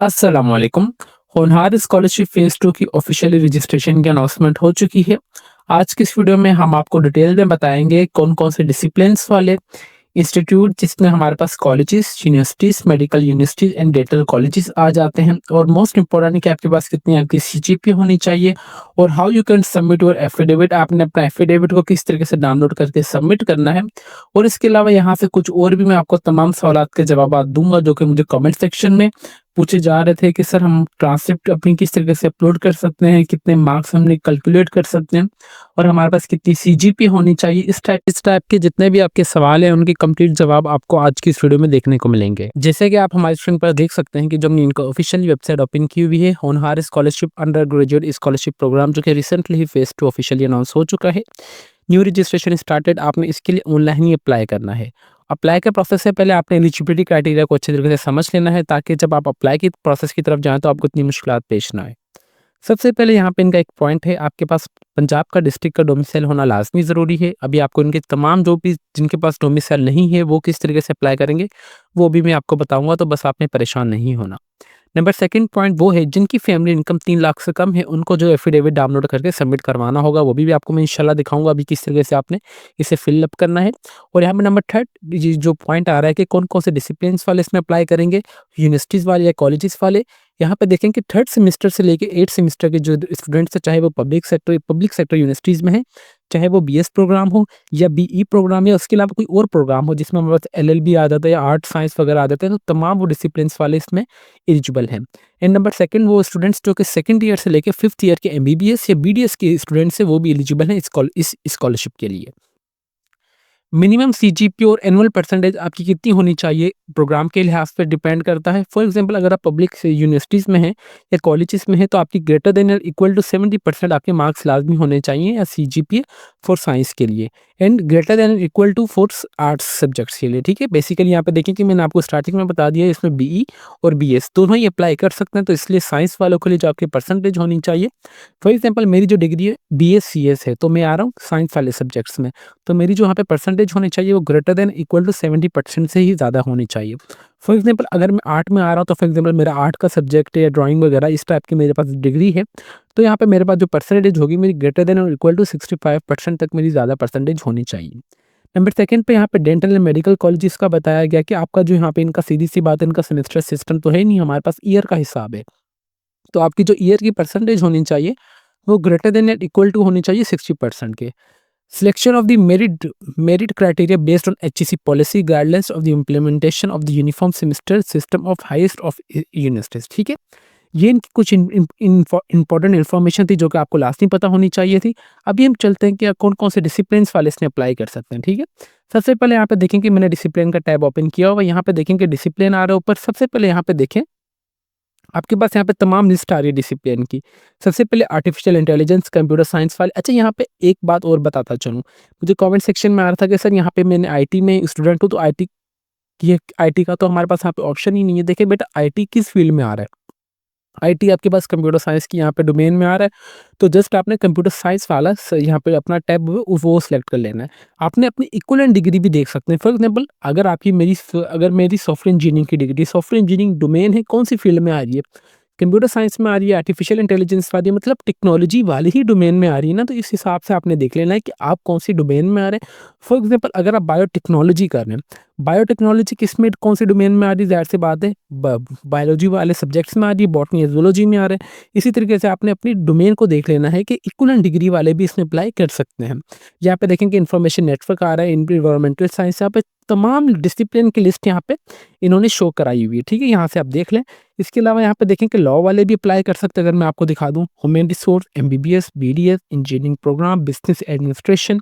अस्सलामुअलैकुम। होनहार scholarship phase 2 की ऑफ़िशियली रजिस्ट्रेशन की अनाउंसमेंट हो चुकी है। आज की इस वीडियो में हम आपको डिटेल में बताएँगे कौन-कौन से डिसिप्लिन्स वाले इंस्टीट्यूट जिसमें हमारे पास colleges, universities, medical universities and dental colleges आ जाते हैं और मोस्ट इम्पोर्टेंट है कि आपके पास कितनी आपकी सीजीपीए होनी चाहिए और how you can submit your affidavit. आपने अपना एफिडेविट को किस तरीके से डाउनलोड करके सबमिट करना है और इसके अलावा यहाँ से कुछ और भी मैं आपको तमाम सवालात के जवाबात दूँगा जो कि मुझे कमेंट सेक्शन में पूछे जा रहे थे कि सर हम ट्रांसक्रिप्ट अपनी किस तरीके से अपलोड कर सकते हैं, कितने मार्क्स हमने कैलकुलेट कर सकते हैं और हमारे पास कितनी सीजीपीए होनी चाहिए। इस टाइप के जितने भी आपके सवाल हैं उनके कंप्लीट जवाब आपको आज की इस वीडियो में देखने को मिलेंगे। जैसे कि आप हमारे स्क्रीन पर देख सकते हैं कि जो हमने इनका ऑफिशियल वेबसाइट ओपन की हुई है, Honhaar scholarship undergraduate scholarship program, जो कि रिसेंटली ही फेज 2 ऑफिशियली अनाउंस हो चुका है। न्यू रजिस्ट्रेशन स्टार्टेड, आपने इसके लिए ऑनलाइन ही अप्लाई करना है। अप्लाई के प्रोसेस से पहले आपने एलिजिबिलिटी क्राइटेरिया को अच्छे तरीके से समझ लेना है ताकि जब आप अप्लाई की प्रोसेस की तरफ जाएँ तो आपको इतनी मुश्किलात पेश ना आए। सबसे पहले यहाँ पे इनका एक पॉइंट है, आपके पास पंजाब का डिस्ट्रिक्ट का डोमिसाइल होना लाज़मी ज़रूरी है। अभी आपको इनके तमाम जो भी जिनके पास डोमिसाइल नहीं है वो किस तरीके से अप्लाई करेंगे, वो भी मैं आपको बताऊँगा, तो बस आपने परेशान नहीं होना। नंबर सेकंड पॉइंट वो है जिनकी फैमिली इनकम 3 लाख से कम है, उनको जो एफिडेविट डाउनलोड करके सबमिट करवाना होगा, वो भी आपको मैं इंशाल्लाह दिखाऊँगा अभी किस तरीके से आपने इसे फिल अप करना है। और यहाँ पे नंबर थर्ड ये जो पॉइंट आ रहा है कि कौन-कौन से डिसिप्लिन्स वाले इसमें अप्लाई करेंगे, यूनिवर्सिटीज़ वाले या कॉलेजेस वाले। यहाँ पे देखें कि थर्ड सेमेस्टर से लेके 8th सेमेस्टर के जो स्टूडेंट्स हैं, चाहे वो पब्लिक सेक्टर यूनिवर्सिटीज़ में हैं, चाहे वो बीएस प्रोग्राम हो या बीई प्रोग्राम या उसके अलावा कोई और प्रोग्राम हो जिसमें हमारे पास एलएलबी आ जाता है या आर्ट साइंस वगैरह आ जाते हैं, तो तमाम वो डिसिप्लिन्स वाले इसमें एलिजिबल हैं। एंड नंबर सेकंड वो स्टूडेंट्स जो कि सेकंड ईयर से लेके 5th ईयर के एमबीबीएस या बीडीएस के स्टूडेंट्स हैं, वो भी एलिजिबल हैं इस स्कॉलरशिप के लिए। मिनिमम सीजीपीए और एनुअल परसेंटेज आपकी कितनी होनी चाहिए प्रोग्राम के लिहाज पे डिपेंड करता है। फॉर एग्जांपल अगर आप पब्लिक से यूनिवर्सिटीज़ में हैं या कॉलेजेस में हैं तो आपकी ग्रेटर देन और इक्वल टू 70% आपके मार्क्स लाजमी होने चाहिए या सीजीपीए फॉर साइंस के लिए and greater than equal to for arts subjects के लिए। ठीक है, बेसिकली यहाँ पे देखिए कि मैंने आपको स्टार्टिंग में बता दिया इसमें बीई और बीएस दोनों ही अप्लाई कर सकते हैं, तो इसलिए साइंस वालों के लिए जो आपकी परसेंटेज होनी चाहिए, फॉर एग्जाम्पल मेरी जो डिग्री है बीएस है तो मैं आ रहा हूँ साइंस वाले सब्जेक्ट्स में, तो मेरी जो यहाँ पे परसेंटेज होनी चाहिए वो ग्रेटर देन इक्वल टू 70% से ही ज़्यादा होनी चाहिए। फॉर एग्जांपल अगर मैं आर्ट में आ रहा हूँ तो फॉर एग्जांपल मेरा आर्ट का सब्जेक्ट है या ड्राइंग वगैरह इस टाइप की मेरे पास डिग्री है, तो यहाँ पे मेरे पास जो परसेंटेज होगी मेरी ग्रेटर देन और इक्वल टू 65% तक मेरी ज़्यादा परसेंटेज होनी चाहिए। नंबर सेकंड पे यहाँ पे डेंटल एंड मेडिकल कॉलेजेस का बताया गया कि आपका जो यहाँ पे इनका सीधी सी बात है, इनका सेमेस्टर सिस्टम तो है ही नहीं, हमारे पास ईयर का हिसाब है। तो आपकी जो ईयर की परसेंटेज होनी चाहिए वो greater than and equal to होनी चाहिए 60% के। Selection of the merit criteria based on HEC policy guidelines of the implementation of the uniform semester system of highest of universities। ठीक है, ये इनकी कुछ इंपॉर्टेंट इन्फॉर्मेशन थी जो कि आपको लास्ट में पता होनी चाहिए थी। अभी हम चलते हैं कि कौन कौन से डिसिप्लिन वाले इसमें अप्लाई कर सकते हैं। ठीक है, सबसे पहले यहाँ पे देखें कि मैंने डिसिप्लिन का टैब ओपन किया हुआ, यहाँ पे देखें कि डिसिप्लिन आ रहा है ऊपर। सबसे पहले यहाँ पे देखें आपके पास यहाँ पे तमाम लिस्ट आ रही है डिसिप्लिन की। सबसे पहले आर्टिफिशियल इंटेलिजेंस, कंप्यूटर साइंस वाले। अच्छा, यहाँ पे एक बात और बताता चलूँ, मुझे कमेंट सेक्शन में आ रहा था कि सर यहाँ पे मैंने आईटी में स्टूडेंट हूँ तो आईटी का तो हमारे पास यहाँ पे ऑप्शन ही नहीं है। देखिए बेटा, आईटी किस फील्ड में आ रहा है, आईटी आपके पास कंप्यूटर साइंस की यहाँ पे डोमेन में आ रहा है, तो जस्ट आपने कंप्यूटर साइंस वाला यहाँ पे अपना टैब वो सिलेक्ट कर लेना है। आपने अपनी इक्विवेलेंट डिग्री भी देख सकते हैं। फॉर एग्जांपल अगर मेरी सॉफ्टवेयर इंजीनियरिंग की डिग्री, सॉफ्टवेयर इंजीनियरिंग डोमेन है, कौन सी फील्ड में आ रही है, कंप्यूटर साइंस में आ रही है, आर्टिफिशियल इंटेलिजेंस वाली, मतलब टेक्नोलॉजी वाली ही डोमेन में आ रही है ना, तो इस हिसाब से आपने देख लेना है कि आप कौन सी डोमेन में आ रहे हैं। फॉर एग्जांपल अगर आप बायोटेक्नोलॉजी कर रहे हैं, बायोटेक्नोलॉजी किस में कौन सी डोमेन में आ रही है, ज़ाहिर सी बात है बायोलॉजी वाले सब्जेक्ट्स में आ रही है, बॉटनी जूलॉजी में आ रहा है। इसी तरीके से आपने अपनी डोमेन को देख लेना है कि इक्विवेलेंट डिग्री वाले भी इसमें अप्लाई कर सकते हैं। यहाँ पे देखेंगे इन्फॉर्मेशन नेटवर्क आ रहा है, इन्वायरमेंटल साइंस, यहाँ पे तमाम डिसिप्लिन की लिस्ट यहाँ पे इन्होंने शो कराई हुई है। ठीक है, यहाँ से आप देख लें। इसके अलावा यहाँ पे देखें कि लॉ वाले भी अप्लाई कर सकते हैं। अगर मैं आपको दिखा दूँ, human resource, MBBS, BDS, engineering program, business administration,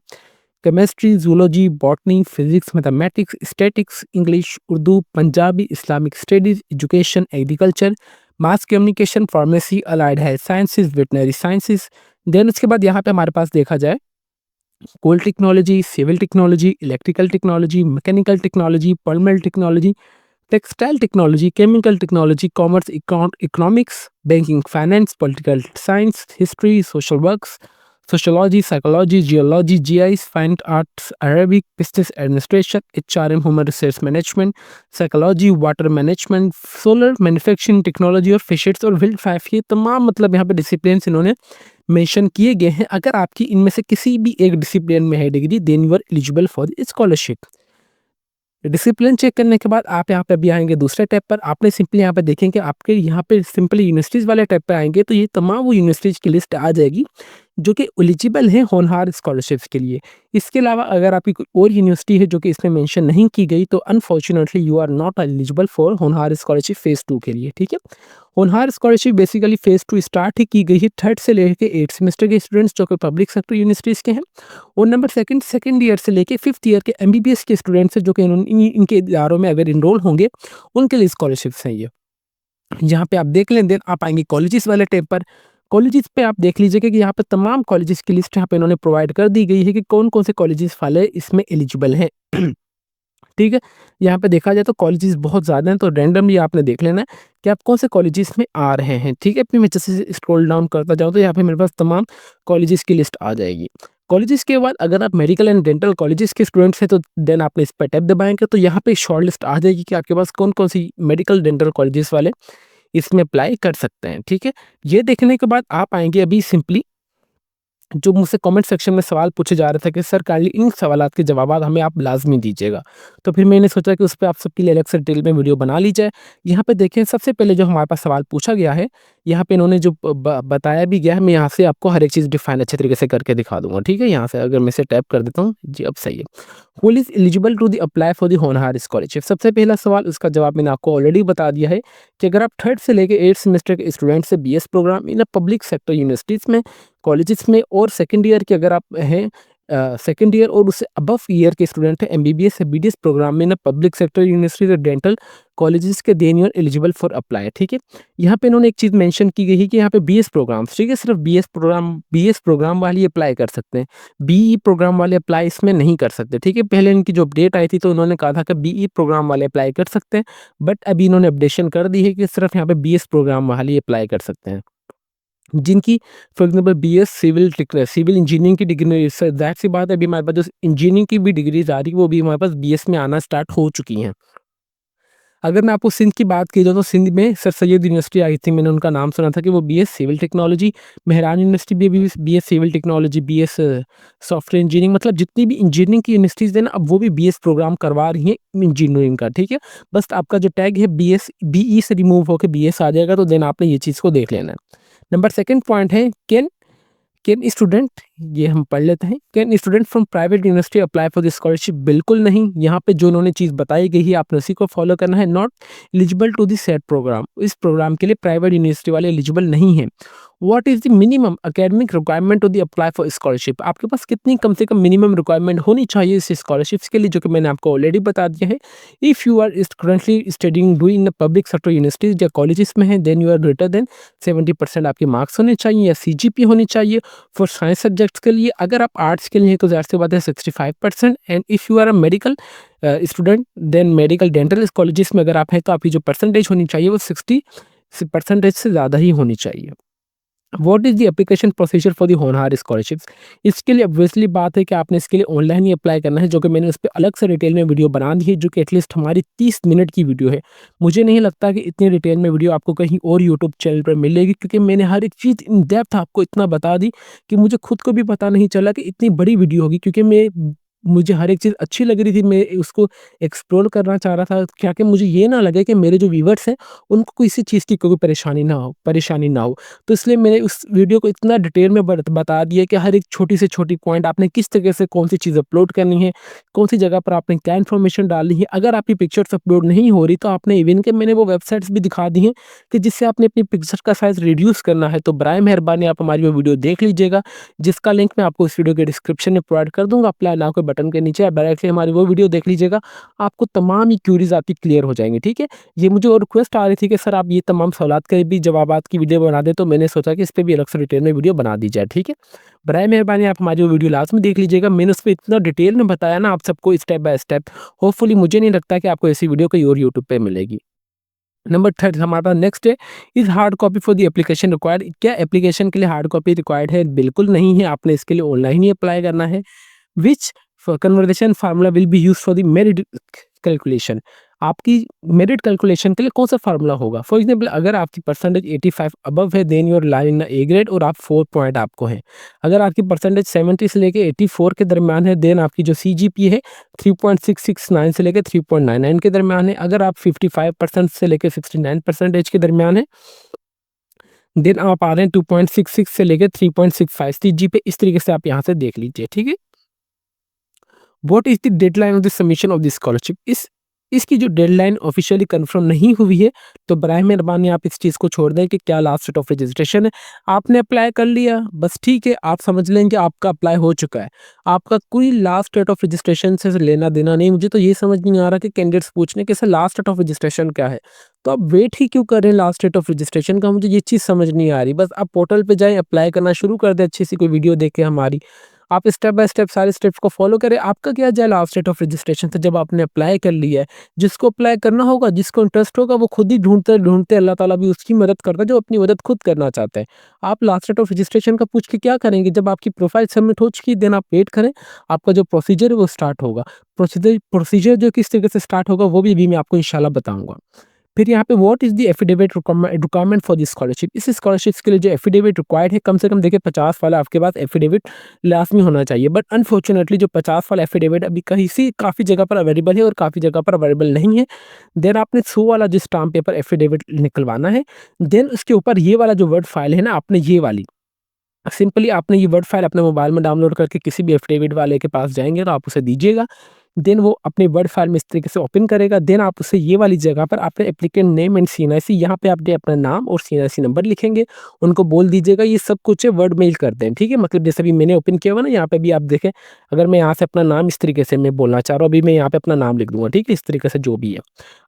chemistry, zoology, botany, physics, mathematics, statics, English, Urdu, Punjabi, Islamic studies, education, agriculture, mass communication, pharmacy, allied health sciences, veterinary sciences. Then उसके बाद यहाँ पे हमारे पास देखा जाए coal technology, civil technology, electrical technology, mechanical technology, polymer technology, textile technology, chemical technology, commerce, economics, banking, finance, political science, history, social works, sociology, psychology, geology, GI, fine arts, Arabic, business administration, HRM, human resource management, psychology, water management, solar manufacturing technology और fishers और wild life, ये तमाम मतलब यहाँ पे discipline इन्होंने mention किए गए हैं। अगर आपकी इनमें से किसी भी एक डिसिप्लिन में है degree, then you are eligible for the scholarship. Discipline check करने के बाद आप यहाँ पे अभी आएंगे दूसरे टैब पर। आपने सिंपली यहाँ पे देखेंगे आपके यहाँ पे सिंपली यूनिवर्सिटीज़ वाले टैब पे आएंगे तो ये तमाम वो यूनिवर्सिटीज़ की लिस्ट आ जाएगी जो कि एलिजिबल हैं होनहार स्कॉलरशिप्स के लिए। इसके अलावा अगर आपकी कोई और यूनिवर्सिटी है जो कि इसमें मेंशन नहीं की गई तो unfortunately you are not eligible for Honhaar scholarship phase 2 के लिए, ठीक है। Honhaar scholarship basically phase 2 start ही की गई है 3rd से लेकर 8th सेमेस्टर के स्टूडेंट्स जो कि पब्लिक सेक्टर यूनिवर्सिटीज़ के हैं, और नंबर सेकंड ईयर से लेके 5th ईयर के एमबीबीएस के स्टूडेंट्स हैं जो कि इनके इदारों में अगर इनरोल होंगे उनके लिए स्कॉलरशिप्स हैं ये। यहाँ पे आप देख लें, देन आप आएंगे कॉलेजेस वाले टैब पर। कॉलेजेस पे आप देख लीजिएगा कि यहाँ पे तमाम कॉलेजेस की लिस्ट यहाँ पे इन्होंने प्रोवाइड कर दी गई है कि कौन कौन से कॉलेजेस वाले इसमें एलिजिबल हैं। ठीक है, यहाँ पे देखा जाए तो कॉलेजेस बहुत ज़्यादा हैं, तो रैंडमली आपने देख लेना है कि आप कौन से कॉलेजेस में आ रहे हैं। ठीक है, फिर मैं जैसे स्क्रॉल डाउन करता जाऊँ तो यहाँ पे मेरे पास तमाम कॉलेजेस की लिस्ट आ जाएगी। कॉलेजेस के बाद अगर आप मेडिकल एंड डेंटल कॉलेजेस के स्टूडेंट्स हैं तो देन आपने इस पर टैब दबाएंगे तो यहाँ पे शॉर्ट लिस्ट आ जाएगी कि आपके पास कौन कौन सी मेडिकल डेंटल कॉलेजेस वाले इसमें अप्लाई कर सकते हैं। ठीक है, ये देखने के बाद आप आएंगे अभी सिंपली जो मुझसे कमेंट सेक्शन में सवाल पूछे जा रहे थे कि सर काइंडली इन सवालात के जवाब हमें आप लाजमी दीजिएगा, तो फिर मैंने सोचा कि उस पर आप सबके लिए अलग से डिटेल में वीडियो बना ली जाए। यहाँ पे देखें सबसे पहले जो हमारे पास सवाल पूछा गया है, यहाँ पे इन्होंने जो बताया भी गया है, मैं यहाँ से आपको हर एक चीज़ डिफाइन अच्छे तरीके से करके दिखा दूंगा। ठीक है, यहाँ से अगर मैं इसे टैप कर देता हूँ, जी अब सही है। Who is eligible to the apply for the Honhaar scholarship, सबसे पहला सवाल उसका जवाब मैंने आपको ऑलरेडी बता दिया है कि अगर आप 3rd से लेकर 8th सेमेस्टर के स्टूडेंट से BS program in public sector universities में कॉलेजेस में, और सेकंड ईयर के अगर आप हैं सेकंड ईयर और उससे अबव ईयर के स्टूडेंट हैं एमबीबीएस या बीडीएस प्रोग्राम में ना पब्लिक सेक्टर यूनिवर्सिटीज और डेंटल कॉलेजेस के, then you are eligible for apply. ठीक है, यहाँ पे इन्होंने एक चीज़ मेंशन की गई है कि यहाँ पे बीएस प्रोग्राम, ठीक है, सिर्फ बीएस प्रोग्राम वाले अप्लाई कर सकते हैं, बीई प्रोग्राम वाले अप्लाई इसमें नहीं कर सकते। ठीक है, पहले इनकी जो अपडेट आई थी तो उन्होंने कहा था कि बीई प्रोग्राम वाले अप्लाई कर सकते हैं, बट अभी इन्होंने अपडेशन कर दी है कि सिर्फ यहाँ पे बीएस प्रोग्राम वाले अप्लाई कर सकते हैं जिनकी for example BS civil engineering की डिग्री, ज़ाहिर सी बात है अभी हमारे पास जो इंजीनियरिंग की भी डिग्रीज आ रही है वो भी हमारे पास बीएस में आना स्टार्ट हो चुकी हैं। अगर मैं आपको सिंध की बात की जाए तो सिंध में सर सैयद यूनिवर्सिटी आई थी, मैंने उनका नाम सुना था कि वो BS civil technology, Mehran university भी BS civil technology, BS software engineering, मतलब जितनी भी इंजीनियरिंग की यूनिवर्सिटीज़ हैं ना अब वो भी बीएस प्रोग्राम करवा रही हैं इंजीनियरिंग का। ठीक है, बस आपका जो टैग है बीएस बीई से रिमूव होकर बीएस आ जाएगा, तो देन आपने ये चीज़ को देख लेना है। नंबर सेकंड पॉइंट है कैन स्टूडेंट, ये हम पढ़ लेते हैं, can student from private university apply for the scholarship, बिल्कुल नहीं। यहाँ पे जो उन्होंने चीज़ बताई गई है आपने उसी को फॉलो करना है। Not eligible to the set program, इस प्रोग्राम के लिए प्राइवेट यूनिवर्सिटी वाले एलिजिबल नहीं हैं। What is the minimum academic requirement to the apply for scholarship, आपके पास कितनी कम से कम मिनिमम रिक्वायरमेंट होनी चाहिए इस स्कॉलरशिप्स के लिए, जो कि मैंने आपको ऑलरेडी बता दिया है। If you are currently studying do in public sector universities या कॉलेजेस में है, then you are greater than 70% आपके मार्क्स होने चाहिए या सीजीपी होनी चाहिए। फॉर साइंस सब्जेक्ट्स के लिए, अगर आप आर्ट्स के लिए हैं तो ज़ाहिर सी बात है 65%, and if you are a medical student then medical dental colleges में अगर आप हैं तो आपकी जो परसेंटेज होनी चाहिए वो 60% से ज़्यादा ही होनी चाहिए। What is the application procedure for the Honhaar scholarships, इसके लिए ऑब्वियसली बात है कि आपने इसके लिए ऑनलाइन ही अप्लाई करना है, जो कि मैंने उस पर अलग से डिटेल में वीडियो बना दी है, जो कि एटलीस्ट हमारी 30 मिनट की वीडियो है। मुझे नहीं लगता कि इतनी डिटेल में वीडियो आपको कहीं और यूट्यूब चैनल पर मिलेगी, क्योंकि मैंने हर एक चीज़ इन डेप्थ आपको इतना बता दी कि मुझे खुद को भी पता नहीं चला कि इतनी बड़ी वीडियो होगी, क्योंकि मुझे हर एक चीज़ अच्छी लग रही थी, मैं उसको एक्सप्लोर करना चाह रहा था, क्या कि मुझे ये ना लगे कि मेरे जो व्यूवर्स हैं उनको किसी चीज़ की कोई परेशानी ना हो। तो इसलिए मैंने उस वीडियो को इतना डिटेल में बता दिया कि हर एक छोटी से छोटी पॉइंट आपने किस तरीके से कौन सी चीज़ अपलोड करनी है, कौन सी जगह पर आपने क्या इन्फॉर्मेशन डालनी है। अगर आपकी पिक्चर्स अपलोड नहीं हो रही तो आपने इवन के मैंने वो वेबसाइट्स भी दिखा दी हैं कि जिससे आपने अपनी पिक्चर का साइज़ रिड्यूस करना है, तो बराए मेहरबानी आप हमारी वो वीडियो देख लीजिएगा, जिसका लिंक मैं आपको इस वीडियो के डिस्क्रिप्शन में प्रोवाइड कर दूँगा। अप्लाई नाउ के बटन के नीचे आप डायरेक्टली हमारी वो वीडियो देख लीजिएगा, आपको तमाम ही क्यूरीज़ आपकी क्लियर हो जाएँगी। ठीक है, ये मुझे और रिक्वेस्ट आ रही थी कि सर आप ये तमाम सवालात के भी जवाबात की वीडियो बना दें, तो मैंने सोचा कि इस पे भी अलग से डिटेल में वीडियो बना दी जाए। ठीक है, बराए मेहरबानी आप हमारी वो वीडियो लास्ट में देख लीजिएगा, मैंने उसमें इतना डिटेल में बताया ना आप सबको स्टेप बाय स्टेप। होपफुली मुझे नहीं लगता कि आपको ऐसी वीडियो कहीं और यूट्यूब पे मिलेगी। नंबर थर्ड हमारे पास नेक्स्ट है, is hard copy for the application required? क्या एप्लीकेशन के लिए हार्ड कॉपी रिक्वायर्ड है? बिल्कुल नहीं है, आपने इसके लिए ऑनलाइन ही अप्लाई करना है। Which conversion formula will be use for the merit calculation? आपकी मेरिट कैलकुलेशन के लिए कौन सा फार्मूला होगा? फॉर एग्जाम्पल अगर आपकी परसेंटेज 85 अबव है then your line in A grade और आप 4 पॉइंट आपको है। अगर आपकी परसेंटेज 70 से लेके 84 के दरमियान है देन आपकी जो CGPA है 3.669 से लेके 3.99 के दरमियान है। अगर आप 55% से लेके 69% के दरमियान है देन आप आ रहे हैं 2.66 से लेके 3.65 CGPA। इस तरीके से आप यहाँ से देख लीजिए, ठीक है। What is the deadline of the submission of the scholarship? इसकी जो डेडलाइन ऑफिशियली कंफर्म नहीं हुई है तो बराए मेहरबानी आप इस चीज़ को छोड़ दें कि क्या लास्ट डेट ऑफ रजिस्ट्रेशन है। आपने अप्लाई कर लिया बस ठीक है, आप समझ लें कि आपका अप्लाई हो चुका है। आपका कोई लास्ट डेट ऑफ रजिस्ट्रेशन से लेना देना नहीं। मुझे तो ये समझ नहीं आ रहा कि कैंडिडेट्स पूछने कि sir last date of registration क्या है, तो आप वेट ही क्यों कर रहे हैं लास्ट डेट ऑफ रजिस्ट्रेशन का? मुझे ये चीज़ समझ नहीं आ रही। बस आप पोर्टल पे जाएं, अप्लाई करना शुरू कर दें, अच्छी सी कोई वीडियो देख के हमारी, आप स्टेप बाय स्टेप सारे स्टेप्स को फॉलो करें। आपका क्या जाए लास्ट डेट ऑफ रजिस्ट्रेशन से जब आपने अप्लाई कर लिया है। जिसको अप्लाई करना होगा, जिसको इंटरेस्ट होगा वो खुद ही ढूँढते-ढूँढते अल्लाह ताला भी उसकी मदद करता है जो अपनी मदद खुद करना चाहते हैं। आप लास्ट डेट ऑफ रजिस्ट्रेशन का पूछ के क्या करेंगे? जब आपकी प्रोफाइल सबमिट हो चुकी है देन आप वेट करें, आपका जो प्रोसीजर है वो स्टार्ट होगा। प्रोसीजर जो किस तरीके से स्टार्ट होगा वो भी अभी मैं आपको इंशाल्लाह बताऊँगा। फिर यहाँ पे what is the affidavit requirement for the scholarship? इस स्कॉलरशिप के लिए जो एफिडेविट रिक्वायर्ड है कम से कम देखिए 50 वाला आपके पास एफिडेविट लाज़मी होना चाहिए। बट अनफॉर्चुनेटली जो 50 वाला एफिडेविट अभी कहीं से काफ़ी जगह पर अवेलेबल है और काफ़ी जगह पर अवेलेबल नहीं है। देन आपने 100 वाला जो स्टाम्प पेपर एफिडेविट निकलवाना है। देन उसके ऊपर ये वाला जो वर्ड फाइल है ना, आपने ये वाली सिंपली आपने ये वर्ड फाइल अपने मोबाइल में डाउनलोड करके किसी भी एफिडेविट वाले के पास जाएँगे तो आप उसे दीजिएगा। देन वो अपने वर्ड फाइल में इस तरीके से ओपन करेगा। देन आप उसे ये वाली जगह पर अपने एप्लीकेंट नेम एंड सीएनआईसी यहाँ पे आपने अपना नाम और सीएनआईसी नंबर लिखेंगे। उनको बोल दीजिएगा ये सब कुछ है वर्ड मेल कर दें, ठीक है? मतलब जैसे अभी मैंने ओपन किया हुआ ना, यहाँ पे भी आप देखें, अगर मैं यहाँ से अपना नाम इस तरीके से मैं बोलना चाह रहा हूँ, अभी मैं यहाँ पे अपना नाम लिख दूँगा, ठीक है? इस तरीके से जो भी है।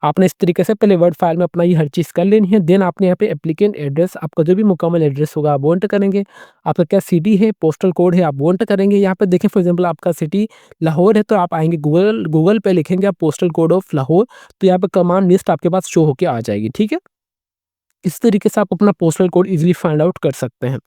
आपने इस तरीके से पहले वर्ड फाइल में अपना ये हर चीज़ कर लेनी है। देन आपने यहाँ पे एप्लीकेंट एड्रेस आपका जो भी मुकम्मल एड्रेस होगा आप वो एंटर करेंगे। आपका क्या सिटी है, पोस्टल कोड है आप वो एंटर करेंगे। यहाँ पे देखें फॉर एग्जांपल आपका सिटी लाहौर है तो आप आएँगे गूगल पे लिखेंगे आप पोस्टल कोड ऑफ लाहौर, तो यहाँ पे कमांड लिस्ट आपके पास शो होके आ जाएगी, ठीक है? इस तरीके से आप अपना postal code easily find out कर सकते हैं।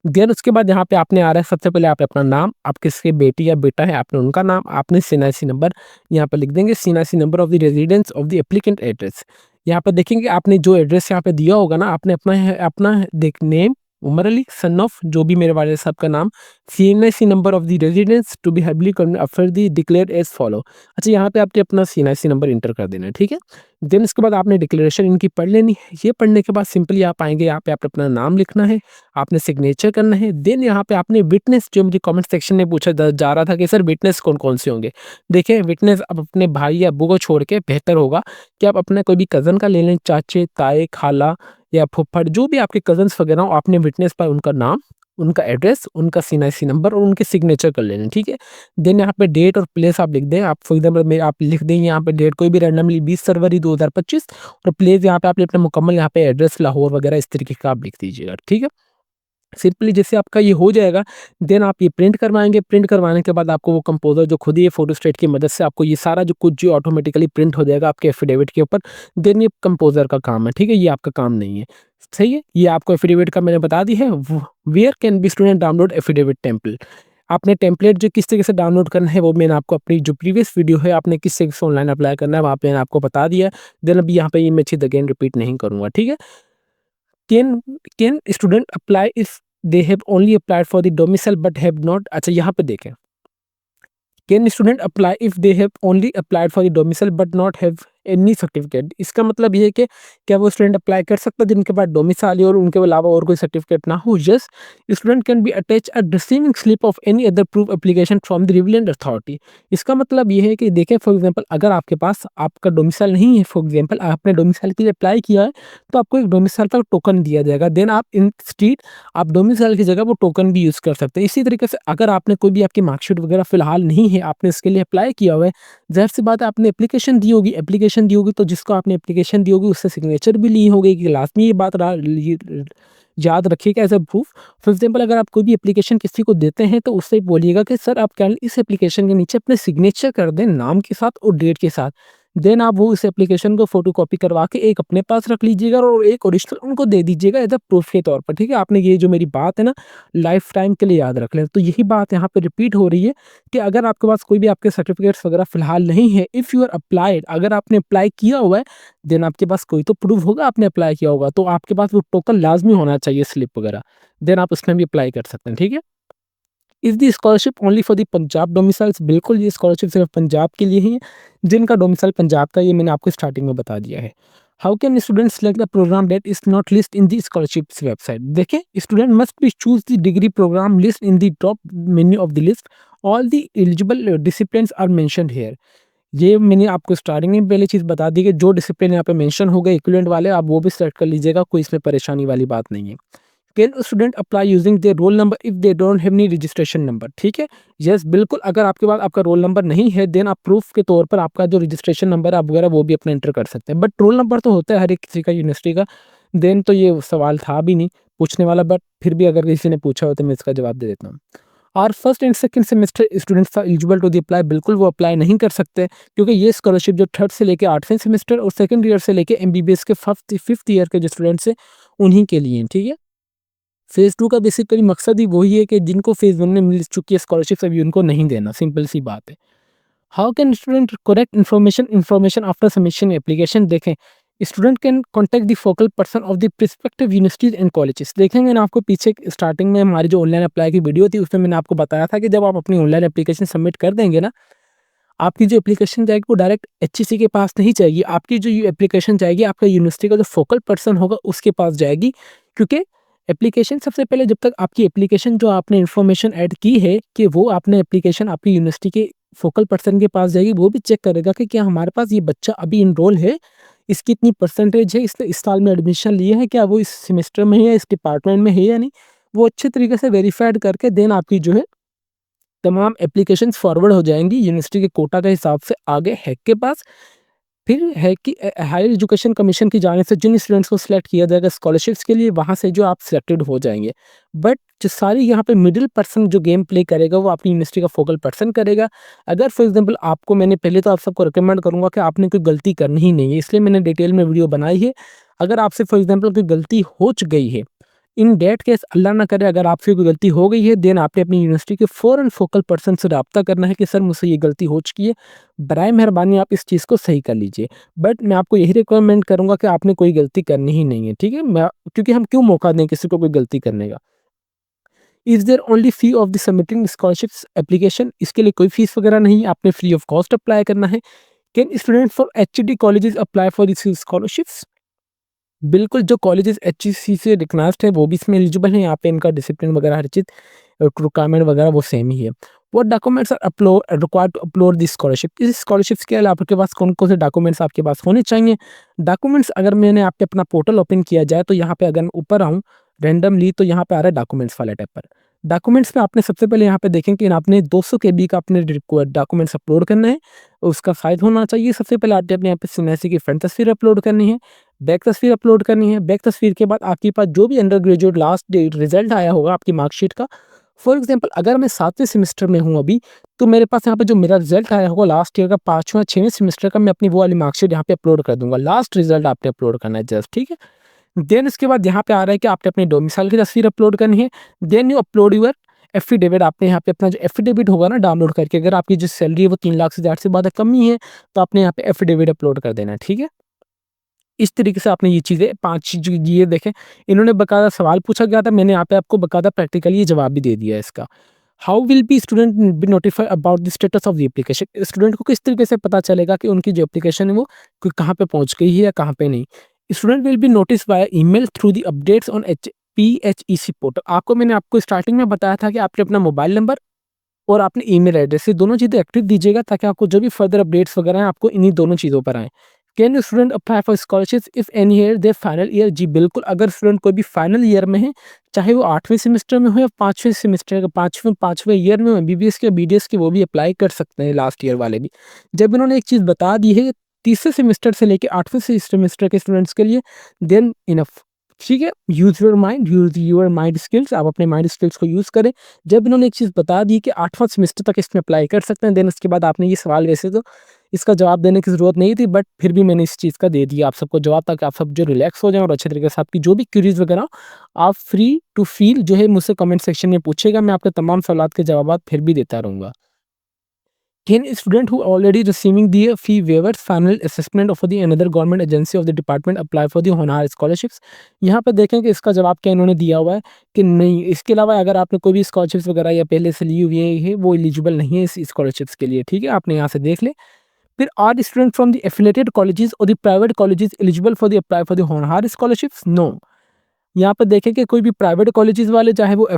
देन उसके बाद यहाँ पे आपने आ रहा है सबसे पहले आप अपना नाम, आप किसके बेटी या बेटा है आपने उनका नाम, आपने सीएनआईसी नंबर यहाँ पे लिख देंगे, CNIC number of the residence of the applicant address. यहाँ पे देखेंगे आपने जो एड्रेस यहाँ पे दिया होगा ना, आपने अपना देख name Umar Ali son of जो भी मेरे वाले साहब का नाम, CNIC number of the residence to be heavily after the declared as follow. अच्छा यहाँ पे आपने अपना सीएनआईसी नंबर इंटर कर देना है, ठीक है? देन उसके बाद आपने डिक्लेरेशन इनकी पढ़ लेनी है। ये पढ़ने के बाद सिंपली आप आएँगे, यहाँ पे आपने अपना नाम लिखना है, आपने सिग्नेचर करना है। देन यहाँ पे आपने विटनेस, जो मुझे कमेंट सेक्शन में पूछा जा रहा था कि सर विटनेस कौन-कौन से होंगे? देखिए विटनेस आप अपने भाई या अब्बू को छोड़ के बेहतर होगा कि आप अपने कोई भी कज़न का ले लें, चाचे, ताए, खाला या फूफड़ जो भी आपके कज़न्स वगैरह हो, आपने विटनेस पर उनका नाम, उनका एड्रेस, उनका सीएनआईसी नंबर और उनके सिग्नेचर कर लेना, ठीक है? देन यहाँ पे डेट और प्लेस आप लिख दें। आप फॉर एग्जाम्पल में आप लिख दें यहाँ पे डेट कोई भी रैंडमली 20 फरवरी 2025 और प्लेस यहाँ पे आपने अपना मुकम्मल यहाँ पे एड्रेस लाहौर वगैरह इस तरीके का आप लिख दीजिएगा, ठीक है? सिंपली जैसे आपका ये हो जाएगा, देन आप ये प्रिंट करवाएँगे। प्रिंट करवाने के बाद आपको वो कंपोज़र जो खुद ही ये फ़ोटोस्टेट की मदद से आपको ये सारा जो कुछ जो ऑटोमेटिकली प्रिंट हो जाएगा आपके एफ़िडेविट के ऊपर। देन ये कंपोज़र का काम है, ठीक है? ये आपका काम नहीं है। सही है? ये आपको एफ़िडेविट का मैंने बता दी है। व where can be student download affidavit template? आपने टेम्पलेट जो किस तरीके से डाउनलोड करना है वो मैंने आपको अपनी जो प्रीवियस वीडियो है आपने किस तरीके से ऑनलाइन अप्लाई करना है वहाँ पे मैंने आपको बता दिया है। देन अभी यहाँ पे ये मैं चीज़ अगेन रिपीट नहीं करूँगा, ठीक है? Can can student apply if they have only applied for the domicile but have not. अच्छा यहाँ पे देखें, can student apply if they have only applied for the domicile but not have any certificate? इसका मतलब ये है कि क्या वो स्टूडेंट अप्लाई कर सकता है जिनके पास डोमिसाइल और उनके अलावा और कोई सर्टिफिकेट ना हो? Yes, student can be attach a receiving slip of any other proof application from the relevant authority. इसका मतलब ये है कि देखें फॉर एग्जांपल अगर आपके पास आपका डोमिसाइल नहीं है, फॉर एग्जांपल आपने डोमिसाइल के लिए अप्लाई किया है तो आपको एक डोमिसाइल का टोकन दिया जाएगा। देन आप इंस्टीड आप डोमिसाइल की जगह वो टोकन भी यूज़ कर सकते हैं। इसी तरीके से अगर आपने कोई भी आपकी मार्कशीट वगैरह फिलहाल नहीं है, आपने इसके लिए अप्लाई किया हुआ है, ज़ाहिर-सी बात है आपने एप्लीकेशन दी होगी तो जिसको आपने एप्लीकेशन दी होगी उससे सिग्नेचर भी ली होगी कि लास्ट में ये बात याद रखिएगा as a proof. For example अगर आप कोई भी एप्लीकेशन किसी को देते हैं तो उससे बोलिएगा कि सर आप क्या इस एप्लीकेशन के नीचे अपने सिग्नेचर कर दें नाम के साथ और डेट के साथ। देन आप वो उस एप्लीकेशन को फ़ोटोकॉपी करवा के एक अपने पास रख लीजिएगा और एक ओरिजिनल उनको दे दीजिएगा एज़ अ प्रूफ़ के तौर पर, ठीक है? आपने ये जो मेरी बात है ना, लाइफ़ टाइम के लिए याद रख लें। तो यही बात यहाँ पे रिपीट हो रही है कि अगर आपके पास कोई भी आपके सर्टिफ़िकेट्स वगैरह फ़िलहाल नहीं है, इफ़ यू आर अप्लाइड, अगर आपने अप्लाई किया हुआ है, देन आपके पास कोई तो प्रूफ़ होगा आपने अप्लाई किया होगा, तो आपके पास वो टोकन लाज़मी होना चाहिए, स्लिप वगैरह। देन आप उसमें भी अप्लाई कर सकते हैं, ठीक है? Is the scholarship only for the Punjab domiciles? बिल्कुल, ये स्कॉलरशिप सिर्फ पंजाब के लिए ही है, जिनका डोमिसाइल पंजाब का, ये मैंने आपको स्टार्टिंग में बता दिया है। How can student select the program that is not list in the scholarships website? देखें, student must be choose the degree program list in the top menu of the list. All the eligible disciplines are mentioned here. ये मैंने आपको starting में पहले चीज़ बता दी कि जो discipline यहाँ पे मेंशन हो गए इक्विवेलेंट वाले, आप वो भी सेलेक्ट कर लीजिएगा, कोई इसमें परेशानी वाली बात नहीं है। Can student apply using their roll number if they don't have any registration number? ठीक है, यस बिल्कुल, अगर आपके पास आपका रोल नंबर नहीं है, देन आप प्रूफ के तौर पर आपका जो रजिस्ट्रेशन नंबर है आप वगैरह वो भी अपना एंटर कर सकते हैं, बट रोल नंबर तो होता है हर एक किसी का यूनिवर्सिटी का। देन तो ये सवाल था भी नहीं पूछने वाला, बट फिर भी अगर किसी ने पूछा हो तो मैं इसका जवाब दे देता हूँ। और first and second semester students are eligible to the apply? बिल्कुल वो अप्लाई नहीं कर सकते, क्योंकि ये स्कॉलरशिप जो थर्ड से लेके 8वें सेमेस्टर और सेकंड ईयर से लेके एमबीबीएस के फिफ्थ ईयर के जो स्टूडेंट्स हैं उन्हीं के लिए, ठीक है? फेज़ 2 का बेसिकली मकसद ही वही है कि जिनको फेज़ 1 में मिल चुकी है स्कॉलरशिप, अभी उनको नहीं देना, सिंपल सी बात है। How can student correct information after submission application? देखें, student can contact the focal person of the prospective universities and colleges. देखें, मैंने आपको पीछे स्टार्टिंग में हमारी जो ऑनलाइन अप्लाई की वीडियो थी उसमें मैंने आपको बताया था कि जब आप अपनी ऑनलाइन एप्लीकेशन सबमिट कर देंगे ना, आपकी जो एप्लीकेशन जाएगी वो डायरेक्ट एचईसी के पास नहीं जाएगी, आपकी जो ये एप्लीकेशन जाएगी आपका यूनिवर्सिटी का जो फोकल पर्सन होगा उसके पास जाएगी। क्योंकि एप्लीकेशन सबसे पहले, जब तक आपकी एप्लीकेशन जो आपने इन्फॉर्मेशन ऐड की है कि वो आपने एप्लीकेशन आपकी यूनिवर्सिटी के फोकल पर्सन के पास जाएगी, वो भी चेक करेगा कि क्या हमारे पास ये बच्चा अभी इनरोल है, इसकी इतनी परसेंटेज है, इसने इस साल में एडमिशन लिया है, क्या वो इस सेमेस्टर में है या इस डिपार्टमेंट में है या नहीं, वो अच्छे तरीके से वेरीफाइड करके देन आपकी जो है तमाम एप्लीकेशंस फॉरवर्ड हो जाएँगी यूनिवर्सिटी के कोटा के हिसाब से आगे हैक के पास। फिर है कि हायर एजुकेशन कमीशन की जानिब से जिन स्टूडेंट्स को सिलेक्ट किया जाएगा स्कॉलरशिप्स के लिए, वहाँ से जो आप सिलेक्टेड हो जाएँगे। बट जो सारी यहाँ पे मिडल पर्सन जो गेम प्ले करेगा वो आपकी यूनिवर्सिटी का फोकल पर्सन करेगा। अगर फॉर एग्ज़ाम्पल आपको, मैंने पहले तो आप सबको रिकमेंड करूँगा कि आपने कोई गलती करनी ही नहीं है, इसलिए मैंने डिटेल में वीडियो बनाई है। अगर आपसे फॉर एग्ज़ाम्पल कोई गलती हो च गई है, इन दैट केस अल्लाह ना करे अगर आपसे कोई गलती हो गई है, देन आपने अपनी यूनिवर्सिटी के फ़ौरन फोकल पर्सन से राब्ता करना है कि सर मुझसे ये गलती हो चुकी है, बराए मेहरबानी आप इस चीज़ को सही कर लीजिए। बट मैं आपको यही रिकमेंड करूँगा कि आपने कोई गलती करनी ही नहीं है, ठीक है? क्योंकि हम क्यों मौका दें किसी को कोई गलती करने का। Is there only fee of the submitting scholarships application? इसके लिए कोई फीस वगैरह नहीं है, आपने फ्री ऑफ कॉस्ट अप्लाई करना है। Can student from HED colleges apply for this scholarships? बिल्कुल, जो कॉलेजेस एचईसी से रिकग्नाइज्ड हैं वो भी इसमें एलिजिबल हैं। यहाँ पे इनका डिसिप्लिन वगैरह हर चीज़ रिक्वायरमेंट वगैरह वो सेम ही है। What documents are required to upload this scholarship? इस स्कॉलरशिप्स के लिए आपके पास कौन-कौन से डॉक्यूमेंट्स आपके पास होने चाहिए? डॉक्यूमेंट्स, अगर मैंने आप पे अपना पोर्टल ओपन किया जाए तो यहाँ पे अगर मैं ऊपर आऊँ रैंडमली, तो यहाँ पे आ रहा है डॉक्यूमेंट्स वाले टैब पर। डॉक्यूमेंट्स में आपने सबसे पहले यहाँ पे देखें कि आपने 200 केबी का अपने डॉक्यूमेंट्स अपलोड करना है, उसका साइज़ होना चाहिए। सबसे पहले आपने अपने यहाँ पे सिग्नेचर की फ्रंट तस्वीर अपलोड करनी है, बैक तस्वीर अपलोड करनी है। बैक तस्वीर के बाद आपके पास जो भी undergraduate last date result आया होगा आपकी मार्कशीट का, फॉर एग्जांपल अगर मैं 7वें सेमेस्टर में हूँ अभी, तो मेरे पास यहाँ पे जो मेरा रिजल्ट आया होगा लास्ट ईयर का 5वां 6वें सेमेस्टर का, मैं अपनी वो वाली मार्कशीट यहाँ पे अपलोड कर दूंगा। लास्ट रिजल्ट आपने अपलोड करना है जस्ट, ठीक है? देन इसके बाद यहाँ पे आ रहा है कि आपने अपने डोमिसाइल की तस्वीर अपलोड करनी है। Then you upload your affidavit. आपने यहाँ पे अपना जो एफिडेविट होगा ना डाउनलोड करके, अगर आपकी जो सैलरी है वो 3 लाख से ज़्यादा से ज़्यादा कम ही है, तो आपने यहाँ पे एफिडेविट अपलोड कर देना है, ठीक है? इस तरीके से आपने ये चीज़ें 5 चीज़, ये देखें इन्होंने बाकायदा सवाल पूछा गया था, मैंने यहाँ पे आपको बाकायदा प्रैक्टिकली ये जवाब भी दे दिया है इसका। How will be student be notify about the status of the application? Student को किस तरीके से पता चलेगा कि उनकी जो एप्लीकेशन है वो कहाँ पे पहुँच गई है या कहाँ पे नहीं? Student will be notice by email through the updates on PHEC portal. आपको स्टार्टिंग में बताया था कि आपने अपना मोबाइल नंबर और आपने ईमेल एड्रेस, ये दोनों चीज़ें एक्टिव दीजिएगा ताकि आपको जो भी फर्दर अपडेट्स वगैरह हैं आपको इन्हीं दोनों चीज़ों पर आएँ। Can student apply for scholarships if any year their final year? जी बिल्कुल, अगर स्टूडेंट कोई भी फाइनल ईयर में है, चाहे वो 8वें सेमेस्टर में हो या 5वें सेमेस्टर का 5वें ईयर में हो, एमबीबीएस के, बीडीएस के, वो भी अप्लाई कर सकते हैं लास्ट ईयर वाले भी। जब इन्होंने एक चीज़ बता दी है तीसरे सेमेस्टर से लेके 8वें सेमेस्टर के स्टूडेंट्स के लिए, देन इनफ, ठीक है? यूज़ योर माइंड स्किल्स, आप अपने माइंड स्किल्स को यूज़ करें। जब इन्होंने एक चीज़ बता दी कि 8वां सेमेस्टर तक इसमें अप्लाई कर सकते हैं, देन उसके बाद आपने ये सवाल वैसे तो इसका जवाब देने की ज़रूरत नहीं थी, बट फिर भी मैंने इस चीज़ का दे दिया आप सबको जवाब, ताकि आप सब जो रिलैक्स हो जाएँ और अच्छे तरीके से आपकी जो भी क्वेरीज़ वगैरह आप फ्री टू फील जो है मुझसे कमेंट सेक्शन में पूछिएगा, मैं आपके तमाम सवालात के जवाबात फिर भी देता रहूँगा। Can a student who already receiving the fee waivers final assessment of the another government agency of the department apply for the होनहार scholarships? यहाँ पे देखें कि इसका जवाब क्या इन्होंने दिया हुआ है कि नहीं, इसके अलावा अगर आपने कोई भी स्कॉलरशिप्स वगैरह या पहले से ली हुई है वो एलिजिबल नहीं है इस स्कॉलरशिप्स के लिए, ठीक है, आपने यहाँ से देख ले। फिर are student from the affiliated colleges और the private colleges eligible for the apply for the Honhaar scholarships? No. यहाँ पर देखें कि कोई भी प्राइवेट कॉलेजेस वाले चाहे वो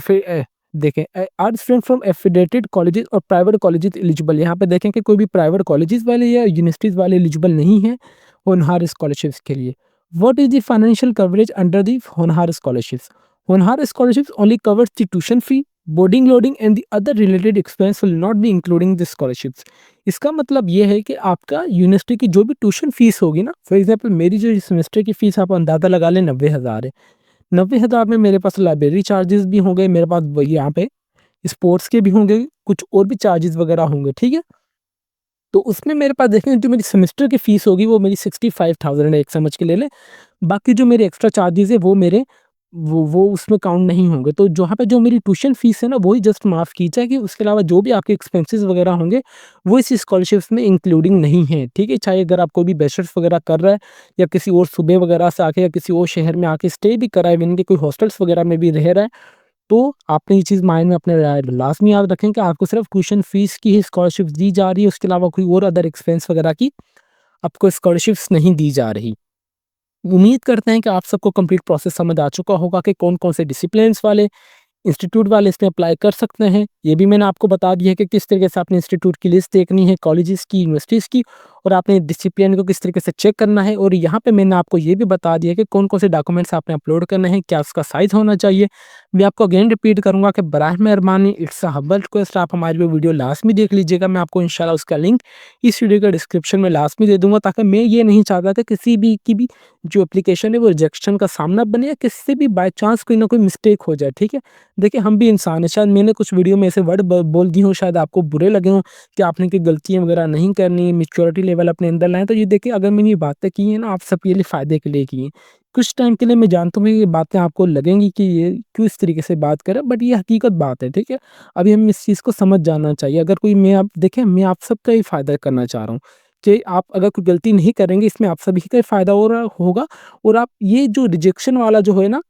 देखें are student from affiliated colleges और प्राइवेट कॉलेजेस एलिजिबल, यहाँ पे देखें कि कोई भी प्राइवेट कॉलेजेस वाले या यूनिवर्सिटीज़ वाले एलिजिबल नहीं है होनहार स्कॉलरशिप्स के लिए। What is the financial coverage under the Honhaar scholarships? होनहार scholarships only covers the tuition fee, boarding loading and the other related expense will not be including the scholarships. इसका मतलब ये है कि आपका यूनिवर्सिटी की जो भी ट्यूशन फीस होगी ना, फॉर एग्जाम्पल मेरी जो इस सेमेस्टर की फीस आप अंदाज़ा लगा लें 90,000 है। 90,000 में मेरे पास लाइब्रेरी चार्जेस भी होंगे, मेरे पास वही यहाँ पे स्पोर्ट्स के भी होंगे, कुछ और भी चार्जेस वगैरह होंगे, ठीक है? तो उसमें मेरे पास देखें जो मेरी सेमेस्टर की फ़ीस होगी वो मेरी 65,000 है, एक समझ के ले लें। बाकी जो मेरे एक्स्ट्रा चार्जेस है वो मेरे वो उसमें काउंट नहीं होंगे। तो जहाँ पे जो मेरी ट्यूशन फ़ीस है ना वही जस्ट माफ़ की जाएगी, उसके अलावा जो भी आपके एक्सपेंसेस वगैरह होंगे वो इस स्कॉलरशिप्स में इंक्लूडिंग नहीं है, ठीक है? चाहे अगर आप कोई भी बैचलर्स वगैरह कर रहा है या किसी और सूबे वगैरह से आके या किसी और शहर में आके स्टे भी कर रहा है, इवन कि कोई हॉस्टल्स वगैरह में भी रह रहा है, तो आपने ये चीज़ माइंड में अपने लाज़मी याद रखें कि आपको सिर्फ ट्यूशन फ़ीस की ही स्कॉलरशिप्स दी जा रही है, उसके अलावा कोई और अदर एक्सपेंस वगैरह की आपको स्कॉलरशिप्स नहीं दी जा रही। उम्मीद करते हैं कि आप सबको कंप्लीट प्रोसेस समझ आ चुका होगा कि कौन-कौन से डिसिप्लिन्स वाले इंस्टीट्यूट वाले इसमें अप्लाई कर सकते हैं। ये भी मैंने आपको बता दिया है कि किस तरीके से आपने इंस्टीट्यूट की लिस्ट देखनी है, कॉलेजेस की, यूनिवर्सिटीज़ की, और आपने डिसिप्लिन को किस तरीके से चेक करना है। और यहाँ पे मैंने आपको ये भी बता दिया कि कौन-कौन से डॉक्यूमेंट्स आपने अपलोड करने हैं, क्या उसका साइज़ होना चाहिए। मैं आपको अगेन रिपीट करूँगा कि बराए मेहरबानी इट्स अ हम्बल रिक्वेस्ट, आप हमारी वो वीडियो लाज़मी देख लीजिएगा। मैं आपको इंशाल्लाह उसका लिंक इस वीडियो के डिस्क्रिप्शन में लाज़मी दे दूँगा, ताकि मैं ये नहीं चाहता कि किसी भी की भी जो एप्लीकेशन है वो रिजेक्शन का सामना बने या किसी से भी बाय चांस कोई ना कोई मिस्टेक हो जाए, ठीक है? देखिए हम भी इंसान हैं, शायद मैंने कुछ वीडियो में ऐसे वर्ड बोल दिए हों, शायद आपको बुरे लगे हों कि आपने कोई गलतियाँ वगैरह नहीं करनी, मैच्योरिटी लेवल अपने अंदर लाएँ। तो ये देखिए अगर मैंने ये बातें की हैं ना आप सबके लिए फ़ायदे के लिए की हैं। कुछ टाइम के लिए मैं जानता हूँ कि ये बातें आपको लगेंगी कि ये क्यों इस तरीके से बात कर रहा है, बट ये हकीकत बात है, ठीक है? अभी हमें इस चीज़ को समझ जाना चाहिए। अगर कोई मैं आप देखें मैं आप सबका ही फ़ायदा करना चाह रहा हूँ कि आप अगर कोई गलती नहीं करेंगे इसमें आप सभी का ही फ़ायदा हो रहा होगा, और आप ये जो रिजेक्शन वाला जो है ना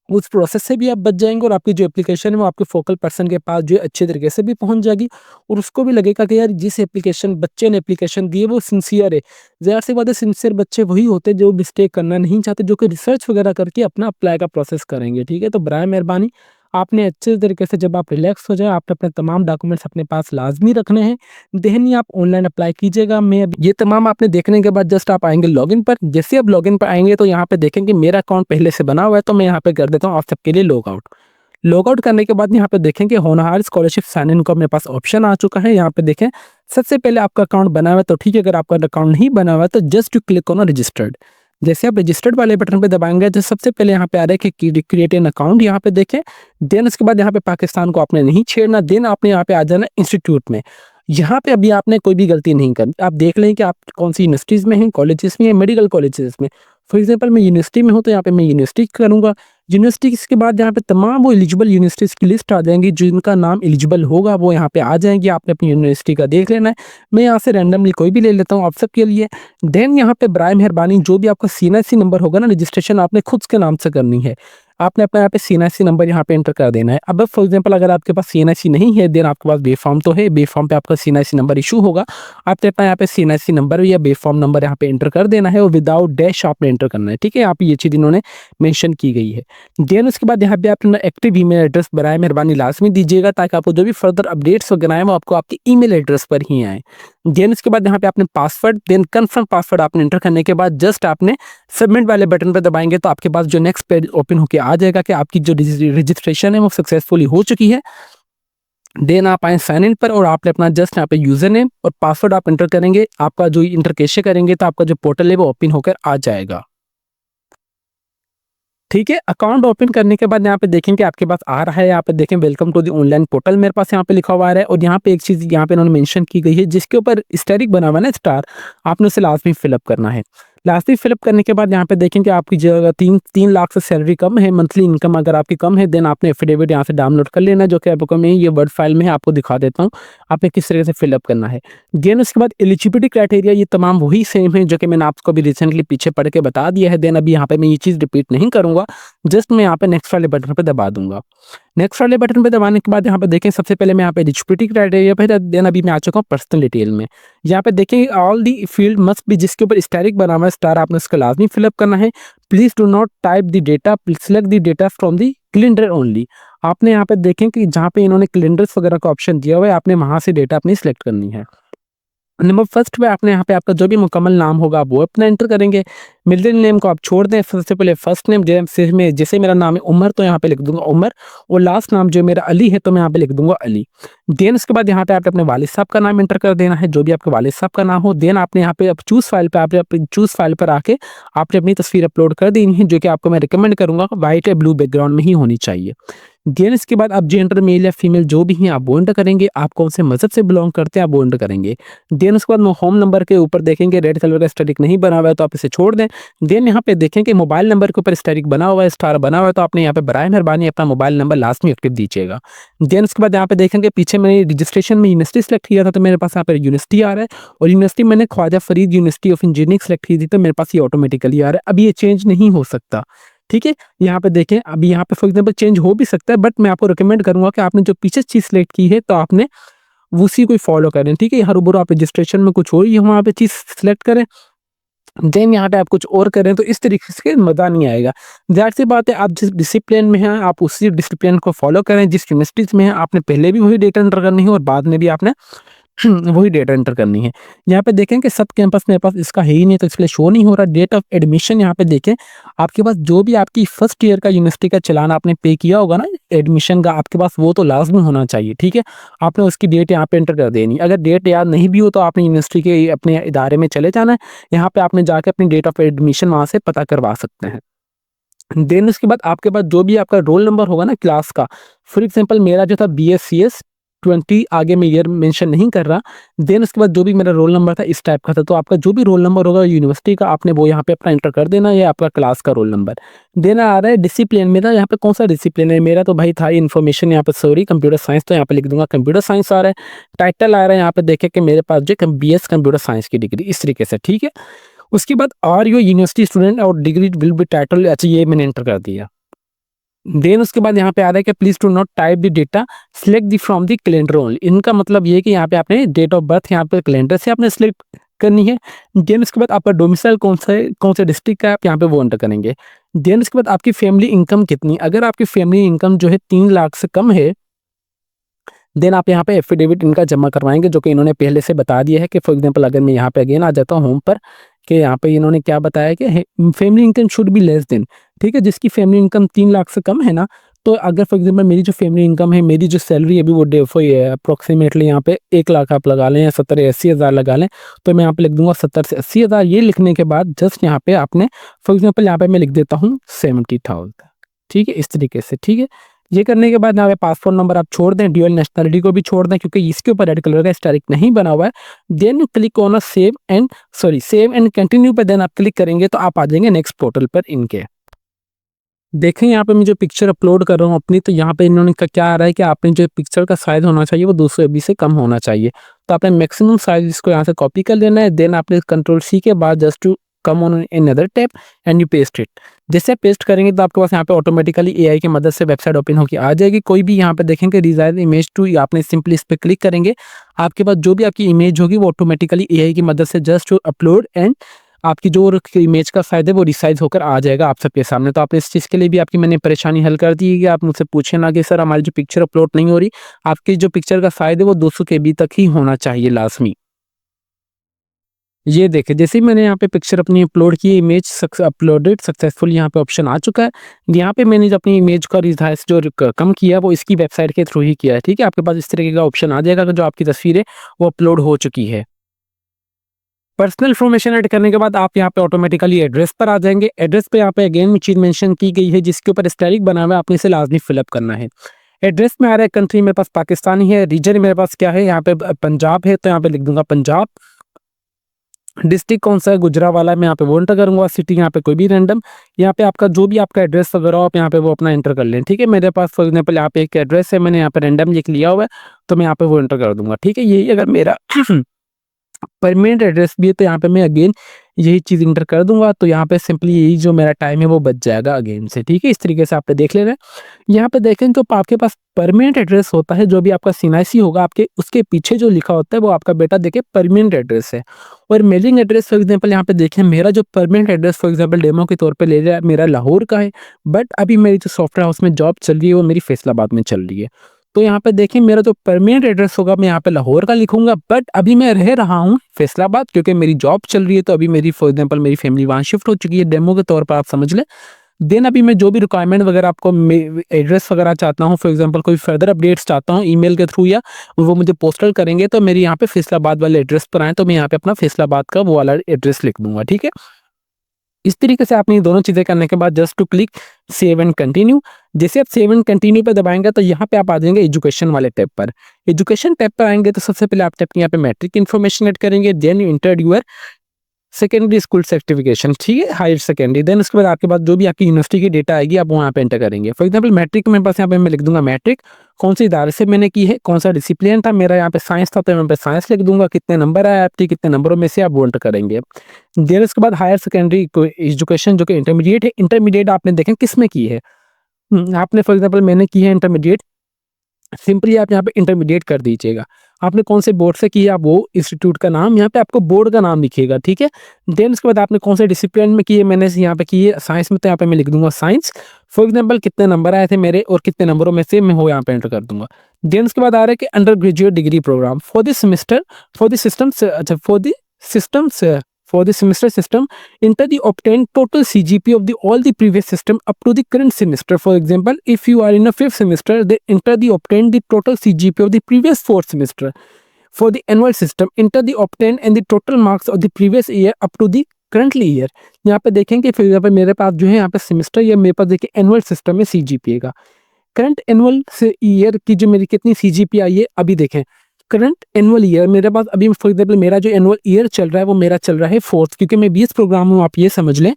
उस प्रोसेस से भी आप बच जाएँगे, और आपकी जो एप्लीकेशन है वो आपके फोकल पर्सन के पास जो है अच्छे तरीके से भी पहुँच जाएगी, और उसको भी लगेगा कि यार जिस एप्लीकेशन बच्चे ने एप्लीकेशन दी है वो सिंसियर है। ज़ाहिर-सी बात है सिंसियर बच्चे वही होते हैं जो मिस्टेक करना नहीं चाहते, जो कि रिसर्च वगैरह करके अपना अप्लाई का प्रोसेस करेंगे, ठीक है? तो बराए मेहरबानी आपने अच्छे तरीके से जब आप रिलैक्स हो जाएँ, आपने अपने तमाम डॉक्यूमेंट्स अपने पास लाज़मी रखने हैं। देन ही आप ऑनलाइन अप्लाई कीजिएगा। मैं अब ये तमाम आपने देखने के बाद जस्ट आप आएँगे लॉगिन पर। जैसे आप लॉगिन पर आएँगे तो यहाँ पे देखेंगे मेरा अकाउंट पहले से बना हुआ है, तो मैं यहाँ पे कर देता हूँ आप सबके लिए लॉग आउट। लॉग आउट करने के बाद यहाँ पे देखेंगे होनहार स्कॉलरशिप साइन इन का मेरे पास ऑप्शन आ चुका है। यहाँ पे देखें सबसे पहले आपका अकाउंट बना हुआ है तो ठीक है, अगर आपका अकाउंट नहीं बना हुआ है तो just you click on registered. जैसे आप रजिस्टर्ड वाले बटन पे दबाएंगे तो सबसे पहले यहाँ पे आ रहा है कि क्रिएट एन अकाउंट, यहाँ पे देखें। देन उसके बाद यहाँ पे पाकिस्तान को आपने नहीं छेड़ना, देन आपने यहाँ पे आ जाना इंस्टीट्यूट में। यहाँ पे अभी आपने कोई भी गलती नहीं करनी। आप देख लें कि आप कौन सी यूनिवर्सिटीज़ में हैं, कॉलेजेस में या मेडिकल कॉलेजेस में। फॉर एग्जांपल मैं यूनिवर्सिटी में हूँ तो यहाँ पे मैं यूनिवर्सिटी करूँगा। यूनिवर्सिटी के बाद यहाँ पे तमाम वो एलिजिबल यूनिवर्सिटीज़ की लिस्ट आ जाएँगी, जिनका नाम एलिजिबल होगा वो यहाँ पे आ जाएँगी। आपने अपनी यूनिवर्सिटी का देख लेना है। मैं यहाँ से रैंडमली कोई भी ले लेता हूँ आप सबके लिए। देन यहाँ पे बराए मेहरबानी जो भी आपका सीएनआईसी नंबर होगा ना, रजिस्ट्रेशन आपने खुद के नाम से करनी है। आपने अपना यहाँ पे सीएनआईसी नंबर यहाँ पे एंटर कर देना है। अब फॉर एग्जांपल अगर आपके पास सीएनआईसी नहीं है, देन आपके पास बे फॉर्म तो है, बे फॉर्म पे आपका सीएनआईसी नंबर इशू होगा। आपने अपना यहाँ पे सीएनआईसी नंबर या बे फॉर्म नंबर यहाँ पे एंटर कर देना है, और विदाउट डैश आपने एंटर करना है, ठीक है? यहाँ पे ये चीज़ इन्होंने मेंशन की गई है। देन उसके बाद यहाँ पे आप अपना एक्टिव ईमेल एड्रेस बराए मेहरबानी लाज़मी दीजिएगा, ताकि आपको जो भी फर्दर अपडेट्स वगैरह हैं वो आपको आपके ईमेल एड्रेस पर ही आएँ। देन उसके बाद यहाँ पे आपने पासवर्ड, देन कन्फर्म पासवर्ड आपने एंटर करने के बाद जस्ट आपने सबमिट वाले बटन पे दबाएँगे तो आपके पास जो नेक्स्ट पेज ओपन होके आ जाएगा कि आपकी जो रजिस्ट्रेशन है वो सक्सेसफुली हो चुकी है। देन आप आएँ साइन इन पर, और आपने अपना जस्ट यहाँ पे यूज़र नेम और पासवर्ड आप एंटर करेंगे। आपका जो इंटर कैसे करेंगे तो आपका जो पोर्टल है वो ओपन होकर आ जाएगा। ठीक है, अकाउंट ओपन करने के बाद यहाँ पे देखेंगे आपके पास आ रहा है, यहाँ पे देखें welcome to the online portal मेरे पास यहाँ पे लिखा हुआ आ रहा है और यहाँ पे एक चीज़ यहाँ पे इन्होंने मेंशन की गई है जिसके ऊपर स्टेरिक बना हुआ है ना स्टार, आपने उसे लास्ट में फिलअप करना है। लास्ट में फिलअप करने के बाद यहाँ पे देखें कि आपकी जगह 3 लाख से सैलरी कम है, मंथली इनकम अगर आपकी कम है देन आपने एफिडेविट यहाँ से डाउनलोड कर लेना है, जो कि आपको मैं ये वर्ड फाइल में आपको दिखा देता हूँ आपने किस तरह से फिलअप करना है। देन उसके बाद एलिजिबिलिटी क्राइटेरिया ये तमाम वही सेम है जो कि मैंने आपको अभी रिसेंटली पीछे पढ़ के बता दिया है। देन अभी यहाँ पे मैं ये चीज़ रिपीट नहीं करूँगा, जस्ट मैं यहाँ पे नेक्स्ट वाले बटन पे दबा दूंगा। नेक्स्ट वाले बटन पे दबाने के बाद यहाँ पे देखें सबसे पहले मैं यहाँ पे एलिजिबिलिटी क्राइटेरिया पे देन अभी मैं आ चुका हूँ पर्सनल डिटेल में। यहाँ पे देखें ऑल दी फील्ड मस्ट भी जिसके ऊपर स्टैरिक बना हुआ है स्टार आपने उसका लाजमी फिलअप करना है। Please do not type the data, select the data from the calendar only. आपने यहाँ पे देखें कि जहाँ पे इन्होंने कैलेंडर्स वगैरह का ऑप्शन दिया हुआ है आपने वहाँ से डेटा अपनी सिलेक्ट करनी है। नंबर फर्स्ट पे आपने यहाँ पे आपका जो भी मुकम्मल नाम होगा वो अपना एंटर करेंगे। मिडिल नेम को आप छोड़ दें, सबसे पहले फर्स्ट नेम जैसे मेरा नाम है उमर तो यहाँ पे लिख दूंगा उमर, और लास्ट नाम जो मेरा अली है तो मैं यहाँ पे लिख दूंगा अली। देन उसके बाद यहाँ पे आपने अपने वालिद साहब का नाम एंटर कर देना है, जो भी आपके वालिद साहब का नाम हो। देन आपने यहाँ पे चूज फाइल पर आके आपने अपनी तस्वीर अपलोड कर देनी है, जो कि आपको मैं रिकमेंड करूंगा वाइट या ब्लू बैकग्राउंड में ही होनी चाहिए। देन इसके बाद आप जेंडर मेल या फीमेल जो भी हैं आप वो एंटर करेंगे, आप कौन से मजहब से बिलोंग करते हैं आप वो एंटर करेंगे। देन उसके बाद होम नंबर के ऊपर देखेंगे रेड कलर का स्टैटिक नहीं बना हुआ है तो आप इसे छोड़ दें। देन यहाँ पे देखें कि मोबाइल नंबर के ऊपर स्टैटिक बना हुआ है, स्टार बना हुआ है, तो आपने यहाँ पे बराए मेहरबानी अपना मोबाइल नंबर लास्ट में एक्टिव दीजिएगा। देन उसके बाद यहाँ पे देखेंगे पीछे मैंने रजिस्ट्रेशन में यूनिवर्सिटी सेलेक्ट किया था तो मेरे पास यहाँ पे यूनिवर्सिटी आ रहा है, और यूनिवर्सिटी मैंने Khwaja Farid university of engineering select की थी तो मेरे पास ये ऑटोमेटिकली आ रहा है। अभी ये चेंज नहीं हो सकता, ठीक है। यहाँ पे देखें अभी यहाँ पे फॉर एग्जांपल चेंज हो भी सकता है, बट मैं आपको रिकमेंड करूंगा कि आपने जो पीछे चीज सेलेक्ट की है तो आपने उसी को फॉलो करें, ठीक है। हर बार आप रजिस्ट्रेशन में कुछ हो रही है वहाँ पे चीज सेलेक्ट करें, देन यहाँ पे आप कुछ और करें तो इस तरीके से मजा नहीं आएगा। जाहिर सी बात है आप जिस डिसिप्लिन में हैं आप उसी डिसिप्लिन को फॉलो करें, जिस यूनिवर्सिटी में हैं आपने पहले भी वही डेटा एंटर करनी है और बाद में भी आपने वही डेटा एंटर करनी है। यहाँ पे देखें कि सब कैंपस मेरे पास इसका है ही नहीं तो इसलिए शो नहीं हो रहा। डेट ऑफ एडमिशन यहाँ पे देखें आपके पास जो भी आपकी फर्स्ट ईयर का यूनिवर्सिटी का चलान आपने पे किया होगा ना एडमिशन का, आपके पास वो तो लाजमी होना चाहिए, ठीक है। आपने उसकी डेट यहाँ पे एंटर कर देनी। अगर डेट याद नहीं भी हो तो आपने यूनिवर्सिटी के अपने इदारे में चले जाना है, यहाँ पे आपने जाकर अपनी डेट ऑफ एडमिशन वहाँ से पता करवा सकते हैं। देन उसके बाद आपके पास जो भी आपका रोल नंबर होगा ना क्लास का, फॉर एग्जांपल मेरा जो था BScs 20, आगे मैं ईयर मेंशन नहीं कर रहा। देन उसके बाद जो भी मेरा रोल नंबर था इस टाइप का था, तो आपका जो भी रोल नंबर होगा यूनिवर्सिटी का आपने वो यहाँ पे अपना एंटर कर देना, ये आपका क्लास का रोल नंबर। देन आ रहा है डिसिप्लिन, मेरा यहाँ पे कौन सा डिसिप्लिन है, मेरा तो भाई था इन्फॉर्मेशन यहाँ पे सॉरी कंप्यूटर साइंस, तो यहाँ पे लिख दूंगा कंप्यूटर साइंस आ रहा है। टाइटल आ रहा है यहाँ पे देखे कि मेरे पास जो BS कंप्यूटर साइंस की डिग्री, इस तरीके से, ठीक है। उसके बाद आर यू यूनिवर्सिटी स्टूडेंट और डिग्री विल बी टाइटल, अच्छा ये मैंने एंटर कर दिया। देन उसके बाद यहाँ पे आ रहा है कि please to not type the data, select the from the calendar only. इनका मतलब ये है कि यहाँ पे आपने डेट ऑफ बर्थ यहाँ पे कैलेंडर से आपने सिलेक्ट करनी है। देन उसके बाद आपका डोमिसाइल कौन से डिस्ट्रिक्ट का है आप यहाँ पे वो एंटर करेंगे। देन उसके बाद आपकी फैमिली इनकम कितनी, अगर आपकी फैमिली इनकम जो है 3 लाख से कम है देन आप यहाँ पे एफिडेविट इनका जमा करवाएंगे, जो कि इन्होंने पहले से बता दिया है कि फॉर एग्जांपल अगर मैं यहाँ पे अगेन आ जाता हूँ होम पर, कि यहाँ पे इन्होंने क्या बताया कि family income should be less than, ठीक है। जिसकी फैमिली इनकम 3 लाख से कम है ना, तो अगर फॉर एग्जांपल मेरी जो फैमिली इनकम है, मेरी जो सैलरी अभी वो अप्रोक्सीमेटली यहाँ पे 1 लाख आप लगा लें या 70 या 80 हज़ार लगा लें, तो मैं यहाँ पे लिख दूंगा 70 से 80 हज़ार। ये लिखने के बाद जस्ट यहाँ पे आपने फॉर एग्जाम्पल यहाँ पे मैं लिख देता हूँ 70,000, ठीक है, इस तरीके से, ठीक है। ये करने के बाद यहाँ पे पासपोर्ट नंबर आप छोड़ दें, ड्यूअल नेशनलिटी को भी छोड़ दें क्योंकि इसके ऊपर रेड कलर का स्टारिक नहीं बना हुआ है। Then click on save and continue पे देन आप क्लिक करेंगे तो आप आ जाएंगे नेक्स्ट पोर्टल पर इनके। देखें यहाँ पे मैं जो पिक्चर अपलोड कर रहा हूँ अपनी, तो यहाँ पे इन्होंने क्या आ रहा है कि आपने जो पिक्चर का साइज होना चाहिए वो 200 MB से कम होना चाहिए। तो आपने मैक्सिमम साइज इसको यहाँ से कॉपी कर लेना है। देन आपने Ctrl+C के बाद just to come on in other tab and you paste it. जैसे पेस्ट करेंगे तो आपके पास यहाँ पे ऑटोमेटिकली AI की मदद से वेबसाइट ओपन होकर आ जाएगी। कोई भी यहाँ पे देखेंगे रिजाइज इमेज टू, आपने सिंपली इस पर क्लिक करेंगे, आपके पास जो भी आपकी इमेज होगी वो ऑटोमेटिकली AI की मदद से जस्ट टू अपलोड एंड आपकी जो इमेज का साइज है वो रिसाइज होकर आ जाएगा आप सबके सामने। तो आपने इस चीज़ के लिए भी आपकी मैंने परेशानी हल कर दी है कि आप मुझसे पूछे ना कि सर हमारी जो पिक्चर अपलोड नहीं हो रही, आपकी जो पिक्चर का साइज है वो 200 KB तक ही होना चाहिए लाजमी। ये देखिए जैसे ही मैंने यहाँ पे पिक्चर अपनी अपलोड की, इमेज अपलोडेड सक्सेसफुल यहाँ पे ऑप्शन आ चुका है। यहाँ पे मैंने जो अपनी इमेज का रिसाइज जो कम किया वो इसकी वेबसाइट के थ्रू ही किया है, ठीक है। आपके पास इस तरीके का ऑप्शन आ जाएगा कि जो आपकी तस्वीर है वो अपलोड हो चुकी है। पर्सनल इन्फॉर्मेशन ऐड करने के बाद आप यहाँ पे ऑटोमेटिकली एड्रेस पर आ जाएंगे। एड्रेस पे यहाँ पे अगेन चीज मेंशन की गई है जिसके ऊपर स्टैटिक बना हुआ है, आपने इसे लाजमी फिलअप करना है। एड्रेस में आ रहा है कंट्री मेरे पास पाकिस्तानी है, रीजन मेरे पास क्या है यहाँ पे पंजाब है, तो यहाँ पे लिख दूंगा पंजाब। डिस्ट्रिक्ट कौन सा है, गुजरावाला, मैं यहाँ पे वो एंटर करूंगा। सिटी यहाँ पे कोई भी रैंडम, यहाँ पे आपका जो भी आपका एड्रेस वगैरह हो आप यहाँ पे वो अपना एंटर कर लें, ठीक है। मेरे पास फॉर एग्जाम्पल यहाँ पे एक एड्रेस है, मैंने यहाँ पे रैंडम लिख लिया हुआ है, तो मैं यहाँ पे वो एंटर कर दूंगा, ठीक है। यही अगर मेरा परमानेंट एड्रेस भी है तो यहाँ पे मैं अगेन यही चीज़ इंटर कर दूंगा, तो यहाँ पे सिंपली यही जो मेरा टाइम है वो बच जाएगा अगेन से, ठीक है। इस तरीके से आप देख ले रहे हैं। यहाँ पे देखें तो आपके पास परमानेंट एड्रेस होता है, जो भी आपका सीएनआईसी होगा आपके उसके पीछे जो लिखा होता है वो आपका बेटा देखे परमानेंट एड्रेस है। और मेलिंग एड्रेस फॉर एग्जाम्पल यहाँ पे देखें, मेरा जो permanent address for example demo के तौर पर ले लिया मेरा लाहौर का है, बट अभी मेरी जो सॉफ्टवेयर हाउस में जॉब चल रही है वो मेरी फैसलाबाद में चल रही है। तो यहाँ पे देखिए मेरा जो परमानेंट एड्रेस होगा मैं यहाँ पे लाहौर का लिखूंगा, बट अभी मैं रह रहा हूँ फैसलाबाद क्योंकि मेरी जॉब चल रही है, तो अभी मेरी फॉर एग्जांपल मेरी फैमिली वहाँ शिफ्ट हो चुकी है, डेमो के तौर पर आप समझ लें। देन अभी मैं जो भी रिक्वायरमेंट वगैरह आपको एड्रेस वगैरह चाहता हूँ, फॉर एग्जांपल कोई फर्दर अपडेट्स चाहता हूँ ईमेल के थ्रू या वो मुझे पोस्टल करेंगे, तो मेरी यहाँ पे फैसलाबाद वाले एड्रेस पर आए तो मैं यहाँ पे अपना फैसलाबाद का वो वाला एड्रेस लिख दूंगा, ठीक है। इस तरीके से आपने ये दोनों चीज़ें करने के बाद just to click save and continue. जैसे आप सेव एंड कंटिन्यू पे दबाएंगे तो यहाँ पे आप आ जाएंगे एजुकेशन वाले टैब पर। एजुकेशन टैब पर आएंगे तो सबसे पहले आप अपनी यहाँ पे मैट्रिक इन्फॉर्मेशन ऐड करेंगे, then you enter your secondary school certification, ठीक है, हायर सेकेंडरी। देन उसके बाद आपके पास जो भी आपकी यूनिवर्सिटी की डेटा आएगी आप वहाँ पे एंटर करेंगे। फॉर एग्जांपल मैट्रिक मेरे पास यहाँ पे मैं लिख दूंगा मैट्रिक, कौन से इदारे से मैंने की है, कौन सा डिसिप्लिन था मेरा, यहाँ पे साइंस था तो मैं यहाँ पे साइंस लिख दूंगा, कितने नंबर आया आपके, कितने नंबरों में से आप वो एंटर करेंगे। देन उसके बाद हायर सेकेंडरी एजुकेशन जो कि इंटरमीडिएट है, इंटरमीडिएट आपने देखें किस में की है। आपने फॉर एग्जाम्पल मैंने की है इंटरमीडिएट, सिंपली आप यहाँ पे इंटरमीडिएट कर दीजिएगा। आपने कौन से बोर्ड से किया वो इंस्टीट्यूट का नाम यहाँ पे आपको बोर्ड का नाम लिखिएगा, ठीक है। देन उसके बाद आपने कौन से डिसिप्लिन में की है, मैंने यहाँ पे की है साइंस में, तो यहाँ पे मैं लिख दूंगा साइंस। फॉर एग्जाम्पल कितने नंबर आए थे मेरे और कितने नंबरों में से मैं वो यहाँ पे एंटर कर दूंगा। देन उसके बाद आ रहा है कि undergraduate degree program for this semester for this system, अच्छा for the semester system, enter the obtained total CGP of the all the previous system up to the current semester. For example, if you are in a 5th semester, then enter the obtained the total CGP of the previous 4th semester. For the annual system, enter the obtained and the total marks of the previous year up to the currently year. यहाँ पे देखेंगे फिर यहाँ पे मेरे पास जो है यहाँ पे सेमेस्टर या मेरे पास देखिए एनुअल सिस्टम है CGPA का। करंट एनुअल से ईयर की जो मेरी कितनी CGPA आई है अभी देखें। करंट एनुअल ईयर मेरे पास अभी फॉर एग्जाम्पल मेरा जो एनुअल ईयर चल रहा है वो मेरा चल रहा है 4th, क्योंकि मैं 20 प्रोग्राम हूँ, आप ये समझ लें।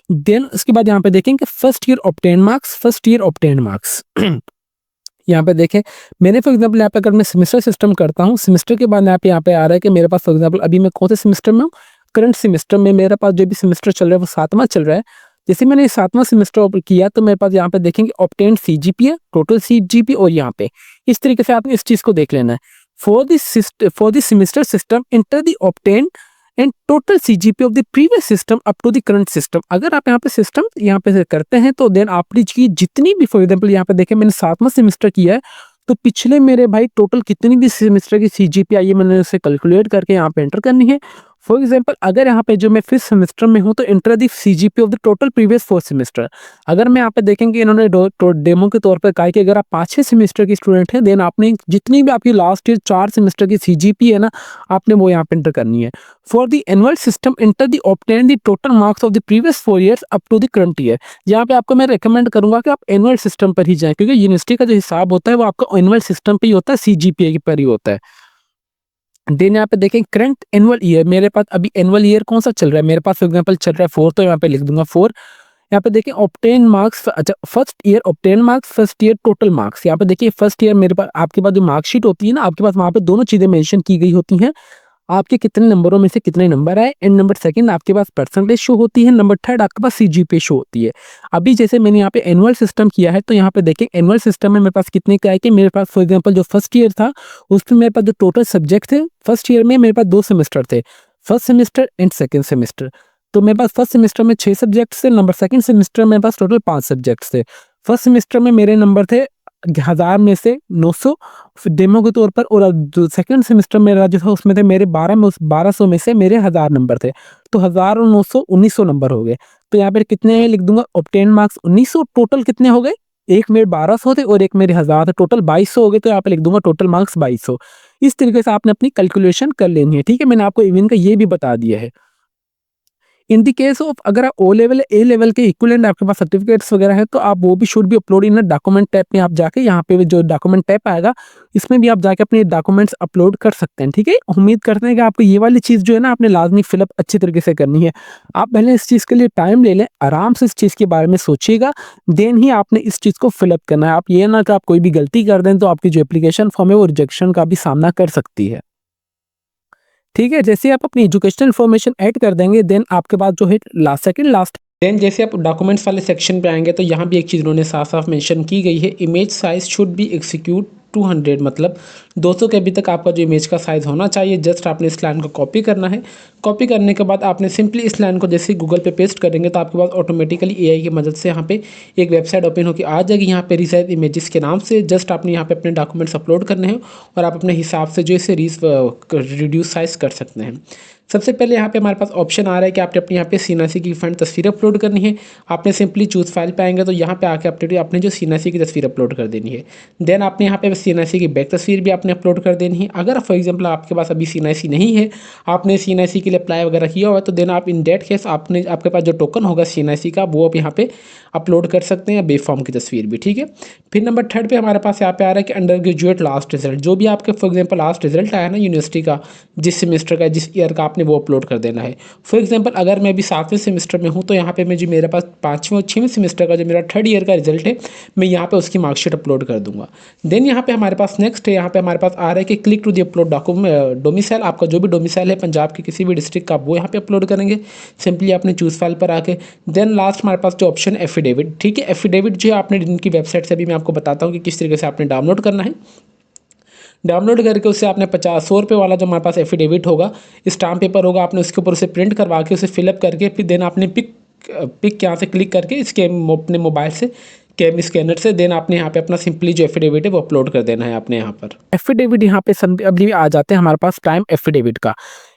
देन उसके बाद यहाँ पे देखेंगे फर्स्ट ईयर ऑब्टेन मार्क्स यहाँ पे देखें मैंने फॉर एग्जाम्पल यहाँ पे अगर मैं सेमेस्टर सिस्टम करता हूँ, सेमेस्टर के बाद यहाँ पे आ रहा है कि मेरे पास फॉर एग्जाम्पल अभी मैं कौन से सेमेस्टर में हूँ, करंट सेमेस्टर में मेरे पास जो भी सेमेस्टर चल रहा है वो 7वां चल रहा है। जैसे मैंने 7वां सेमेस्टर ओपन किया तो मेरे पास यहाँ पे देखेंगे ऑब्टेन CGPA, टोटल CGPA, और यहाँ पे इस तरीके से आपने इस चीज़ को देख लेना है। For this semester system, enter the obtained and total CGPA of the previous system up to the current system। अगर आप यहाँ पे सिस्टम यहाँ पे करते हैं तो देन आपकी जितनी भी फॉर एग्जाम्पल यहाँ पे देखें मैंने 7वां सेमेस्टर किया है तो पिछले मेरे भाई टोटल कितनी भी सेमेस्टर की CGPA आई है मैंने उसे कैलकुलेट करके यहाँ पे एंटर करनी है। फॉर एग्जाम्पल अगर यहाँ पे जो मैं 5th सेमेस्टर में हूँ तो inter the CGPA of the total previous 4 semester. अगर मैं यहाँ पे देखेंगे इन्होंने डेमो के तौर पर कहा कि अगर आप 5-6 सेमेस्टर की स्टूडेंट हैं देन आपने जितनी भी आपकी लास्ट ईयर 4 सेमेस्टर की CGPA है ना आपने वो यहाँ पे इंटर करनी है। For the annual system enter the obtain the total marks of the previous 4 years up to the current year. यहाँ पे आपको मैं रिकमेंड करूंगा कि आप एनुअल सिस्टम पर ही जाएं, क्योंकि यूनिवर्सिटी का जो हिसाब होता है वो आपका एनुअल सिस्टम पर ही होता है, CGPA पर ही होता है। देन यहाँ पे देखें करंट एनुअल ईयर, मेरे पास अभी एनुअल ईयर कौन सा चल रहा है, मेरे पास फॉर एग्जांपल चल रहा है 4, तो यहाँ पे लिख दूंगा 4। यहाँ पे देखिए ऑब्टेन मार्क्स, अच्छा first year obtain marks, first year total marks. यहाँ पे देखिए फर्स्ट ईयर मेरे पास आपके पास जो मार्कशीट होती है ना आपके पास वहाँ पे दोनों चीज़ें मेंशन की गई होती हैं, आपके कितने नंबरों में से कितने नंबर आए, एंड नंबर सेकंड आपके पास परसेंटेज शो होती है, नंबर थर्ड आपके पास CGPA शो होती है। अभी जैसे मैंने यहाँ पे एनुअल सिस्टम किया है तो यहाँ पे देखें एनुअल सिस्टम में मेरे पास कितने का है कि मेरे पास फॉर एग्जांपल जो फर्स्ट ईयर था उसमें मेरे पास जो टोटल सब्जेक्ट थे फर्स्ट ईयर में मेरे पास 2 सेमेस्टर थे, first semester and second semester. तो मेरे पास फर्स्ट सेमेस्टर में 6 सब्जेक्ट थे, नंबर सेकेंड सेमेस्टर में मेरे पास टोटल 5 सब्जेक्ट थे। फर्स्ट सेमेस्टर में मेरे नंबर थे 1000 में से 900 डेमो के तौर पर, और जो सेकंड सेमेस्टर मेरा जो था उसमें थे मेरे 1200 में से मेरे 1000 नंबर थे, तो 1000 और 900 1900 नंबर हो गए। तो यहाँ पे कितने लिख दूंगा ऑब्टेन मार्क्स 1900, टोटल कितने हो गए, एक मेरे 1200 थे और एक मेरे 1000 थे, टोटल 2200 हो गए। तो यहाँ पे लिख दूंगा टोटल मार्क्स 2200। इस तरीके से आपने अपनी कैलकुलेशन कर लेनी है, ठीक है? मैंने आपको इवन का ये भी बता दिया है। इन द केस ऑफ अगर आप ओ लेवल, ए लेवल के इक्विवेलेंट आपके पास सर्टिफिकेट्स वगैरह हैं, तो आप वो भी should be upload in a document tab में आप जाके यहाँ पे जो डॉक्यूमेंट टैब आएगा, इसमें भी आप जाके अपने डॉक्यूमेंट्स अपलोड कर सकते हैं, ठीक है? उम्मीद करते हैं कि आपको ये वाली चीज़ जो है ना, आपने लाज़मी फिल अप अच्छी तरीके से करनी है। आप पहले इस चीज़ के लिए टाइम ले लें, आराम से इस चीज़ के बारे में सोचिएगा, देन ही आपने इस चीज़ को फिल अप करना है। आप ये ना कि आप कोई भी गलती कर दें, तो आपकी जो एप्लीकेशन फॉर्म है, वो रिजेक्शन का भी सामना कर सकती है। ठीक है, जैसे आप अपनी एजुकेशनल इन्फॉर्मेशन ऐड कर देंगे, देन आपके पास जो है लास्ट देन जैसे आप डॉक्यूमेंट्स वाले सेक्शन पे आएंगे, तो यहाँ भी एक चीज़ उन्होंने साफ साफ मेंशन की गई है, image size should be execute 200, मतलब 200 के बी तक आपका जो इमेज का साइज़ होना चाहिए। जस्ट आपने इस लाइन को कॉपी करना है। कॉपी करने के बाद आपने सिंपली इस लाइन को जैसे गूगल पे पेस्ट करेंगे, तो आपके पास ऑटोमेटिकली एआई की मदद से यहाँ पे एक वेबसाइट ओपन होकर आ जाएगी, यहाँ पे रिसाइज इमेजेस के नाम से। जस्ट आपने यहाँ पे अपने डॉक्यूमेंट्स अपलोड करने हैं और आप अपने हिसाब से जो इसे रिड्यूस साइज कर सकते हैं। सबसे पहले यहाँ पे हमारे पास ऑप्शन आ रहा है कि आपने अपने यहाँ पे सीनासी की फ्रंट तस्वीर अपलोड करनी है। आपने सिंपली चूज़ फाइल पे आएंगे, तो यहाँ पे आके आपने जो सीनासी की तस्वीर अपलोड कर देनी है। देन आपने यहाँ पे सीनासी की बैक तस्वीर भी आपने अपलोड कर देनी है। अगर फॉर एग्जांपल आपके पास अभी सीनासी नहीं है, आपने सीनासी के लिए अप्लाई वगैरह किया हुआ है, तो देन आप इन डेट केस आपके पास जो टोकन होगा सीनासी का, वो आप यहाँ पे अपलोड कर सकते हैं, बे फॉर्म की तस्वीर भी, ठीक है। फिर नंबर 3 पे हमारे पास यहाँ पे आ रहा है कि अंडर ग्रेजुएट लास्ट रिजल्ट, जो भी आपके फॉर एग्जांपल लास्ट रिजल्ट आया ना यूनिवर्सिटी का, जिस सेमेस्टर का, जिस ईयर का, आपने वो अपलोड कर देना है। फॉर एग्जांपल अगर मैं अभी 7वें सेमेस्टर में हूँ, तो यहाँ पे मैं जो मेरे पास 5वें और 6वें सेमेस्टर का जो मेरा 3rd ईयर का रिजल्ट है, मैं यहाँ पे उसकी मार्कशीट अपलोड कर दूंगा। देन यहाँ पे हमारे पास नेक्स्ट है, यहाँ पे हमारे पास आ रहा है कि click to the upload document domicile, आपका जो भी डोमिसाइल है पंजाब के किसी भी डिस्ट्रिक्ट का, वो यहाँ पे अपलोड करेंगे। सिंपली आपने चूज फाइल पर आके देन लास्ट हमारे पास जो ऑप्शन एफिडेविट, ठीक है। एफिडेविट जो है आपने इनकी वेबसाइट से भी मैं आपको बताता हूँ कि किस तरीके से आपने डाउनलोड करना है। डाउनलोड करके उससे आपने 100 रुपये वाला जो हमारे पास एफिडेविट होगा, स्टाम्प पेपर होगा, आपने उसके ऊपर उसे प्रिंट करवा के उसे फिलअप करके फिर देन आपने पिक यहाँ से क्लिक करके इसके अपने मोबाइल से स्कैनर से देन आपने यहाँ पे अपना सिंपली जो एफिडेविट है वो अपलोड कर देना है आपने यहाँ पर। एफिडेविट यहाँ पे अभी आ जाते हैं हमारे पास टाइम एफिडेविट का।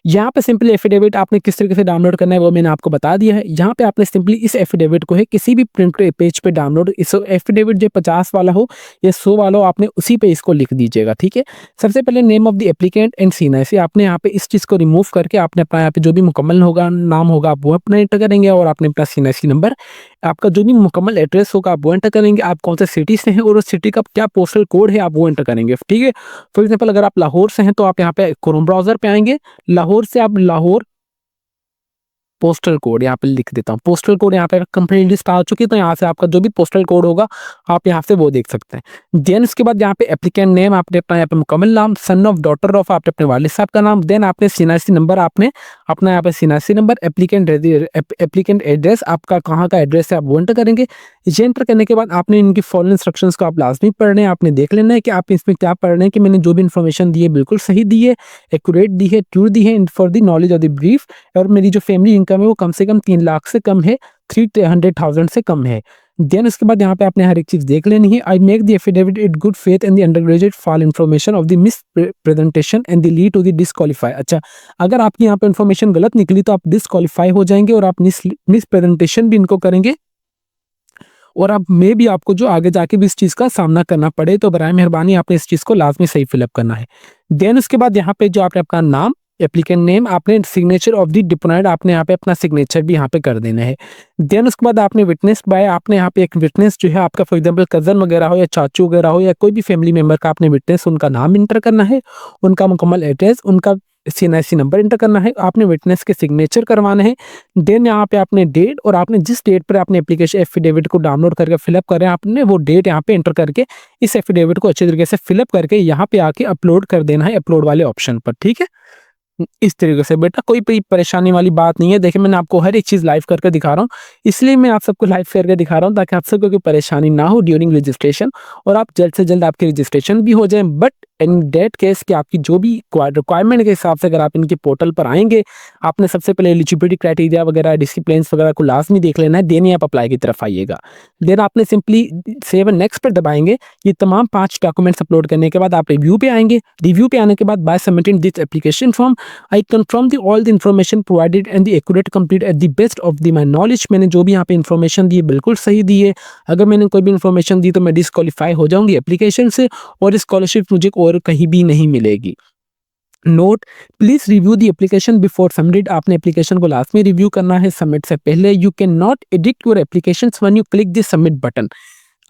यहाँ पे सिंपली एफिडेविट आपने किस तरीके से डाउनलोड करना है वो मैंने आपको बता दिया है। यहाँ पे आपने सिंपली इस एफिडेविट को है किसी भी प्रिंट पेज पे डाउनलोड, इस एफिडेविट जो 50 वाला हो या 100 वाला हो, आपने उसी पे इसको लिख दीजिएगा, ठीक है। सबसे पहले name of the applicant and सीना, इसे आपने यहाँ पे इस चीज़ को रिमूव करके आपने अपना यहाँ पे जो भी मुकम्मल होगा नाम होगा आप वो अपना एंटर करेंगे, और आपने अपना सीनासी नंबर, आपका जो भी मुकम्मल एड्रेस होगा आप वो एंटर करेंगे, आप कौन से सिटी से हैं और उस सिटी का क्या पोस्टल कोड है आप वो एंटर करेंगे, ठीक है। फॉर एग्जाम्पल अगर आप लाहौर से हैं तो आप यहाँ पे क्रोम ब्राउजर पे आएंगे, लाहौर से आप लाहौर पोस्टल कोड यहाँ पे लिख देता हूँ। पोस्टल कोड यहाँ पे कंप्लीट लिस्ट आ चुकी है, तो यहाँ से आपका जो भी पोस्टल कोड होगा आप यहाँ से वो देख सकते हैं। देन उसके बाद यहाँ पे एप्लीकेंट नेम आपने अपना यहाँ पे मुकम्मल नाम, सन ऑफ डॉटर ऑफ आपने अपने वालिद साहब का नाम, देन आपने सीनासी नंबर, आपने अपना यहाँ पे सीनासी नंबर, एप्लीकेंट एड्रेस, आपका कहाँ का एड्रेस है आप वो एंटर करेंगे। ये एंटर करने के बाद आपने इनकी फॉलो इंस्ट्रक्शंस को आप लाजमी पढ़ रहे हैं, आपने देख लेना है कि आप इसमें क्या पढ़ रहे हैं, कि मैंने जो भी इन्फॉर्मेशन दी है बिल्कुल सही दी है, एक्यूरेट दी है, ट्रू दी है, for the knowledge of the brief, और मेरी जो फैमिली इनकम है वो कम से कम 3 लाख से कम है, 300,000 से कम है। देन उसके बाद यहाँ पे आपने हर एक चीज देख लेनी है। I make the affidavit it good faith and the undergraduate fall information of the misrepresentation and the lead to the disqualify. अच्छा, अगर आपकी यहाँ पे इन्फॉर्मेशन गलत निकली तो आप डिस्क्वालीफाई हो जाएंगे और आप मिस प्रेजेंटेशन भी इनको करेंगे, और अब मे भी आपको जो आगे जाके भी इस चीज़ का सामना करना पड़े, तो बराए मेहरबानी आपने इस चीज़ को लाजमी सही फिलअप करना है। देन उसके बाद यहाँ पे जो आपने अपना नाम, एप्लीकेंट नेम, आपने सिग्नेचर ऑफ द डिपोनेंट, आपने यहाँ पे अपना सिग्नेचर भी यहाँ पे कर देना है। देन उसके बाद आपने विटनेस बाय, आपने यहाँ पे एक विटनेस जो है आपका फॉर एग्जांपल कजन वगैरह हो या चाचू वगैरह हो या कोई भी फैमिली मेंबर का आपने विटनेस, उनका नाम इंटर करना है, उनका मुकम्मल एड्रेस, उनका सीएनआईसी नंबर इंटर करना है, आपने विटनेस के सिग्नेचर करवाना है। देन यहाँ पे आपने डेट, और आपने जिस डेट पर आपने एप्लीकेशन एफिडेविट को डाउनलोड करके फिलअप करें, आपने वो डेट यहाँ पे एंटर करके इस एफिडेविट को अच्छे तरीके से फिलअप करके यहाँ पे आके अपलोड कर देना है, अपलोड वाले ऑप्शन पर, ठीक है। इस तरीके से बेटा कोई परेशानी वाली बात नहीं है। देखिए मैंने आपको हर एक चीज़ लाइव करके दिखा रहा हूँ, इसलिए मैं आप सबको लाइव करके दिखा रहा हूँ ताकि आप सबको कोई परेशानी ना हो ड्यूरिंग रजिस्ट्रेशन, और आप जल्द से जल्द आपकी रजिस्ट्रेशन भी हो जाए। बट इन डेट केस कि आपकी जो भी रिक्वायरमेंट के हिसाब से अगर आप इनकी पोर्टल पर आएंगे, आपने सबसे पहले एलिजिबिलिटी क्राइटेरिया वगैरह, डिसिप्लिन्स वगैरह को लाजमी देख लेना है, देन ही आप अप्लाई की तरफ आइएगा। देन आपने सिंपली सेव एंड नेक्स्ट पर दबाएंगे। ये तमाम 5 डॉक्यूमेंट्स अपलोड करने के बाद आप रिव्यू पे आएंगे। रिव्यू पे आने के बाद by submitting this application form I confirm the all the information provided and the accurate complete at the best of the my knowledge. मैंने जो भी यहाँ पे इन्फॉर्मेशन दी है बिल्कुल सही दी है। अगर मैंने कोई भी इन्फॉर्मेशन दी तो मैं डिस्क्वालीफाई हो जाऊंगी एप्लीकेशन से, और स्कॉलरशिप मुझे और कहीं भी नहीं मिलेगी। Note, please review the application before submit. आपने एप्लीकेशन को लास्ट में रिव्यू करना है सबमिट से पहले। You can not edit your application when you click the submit button.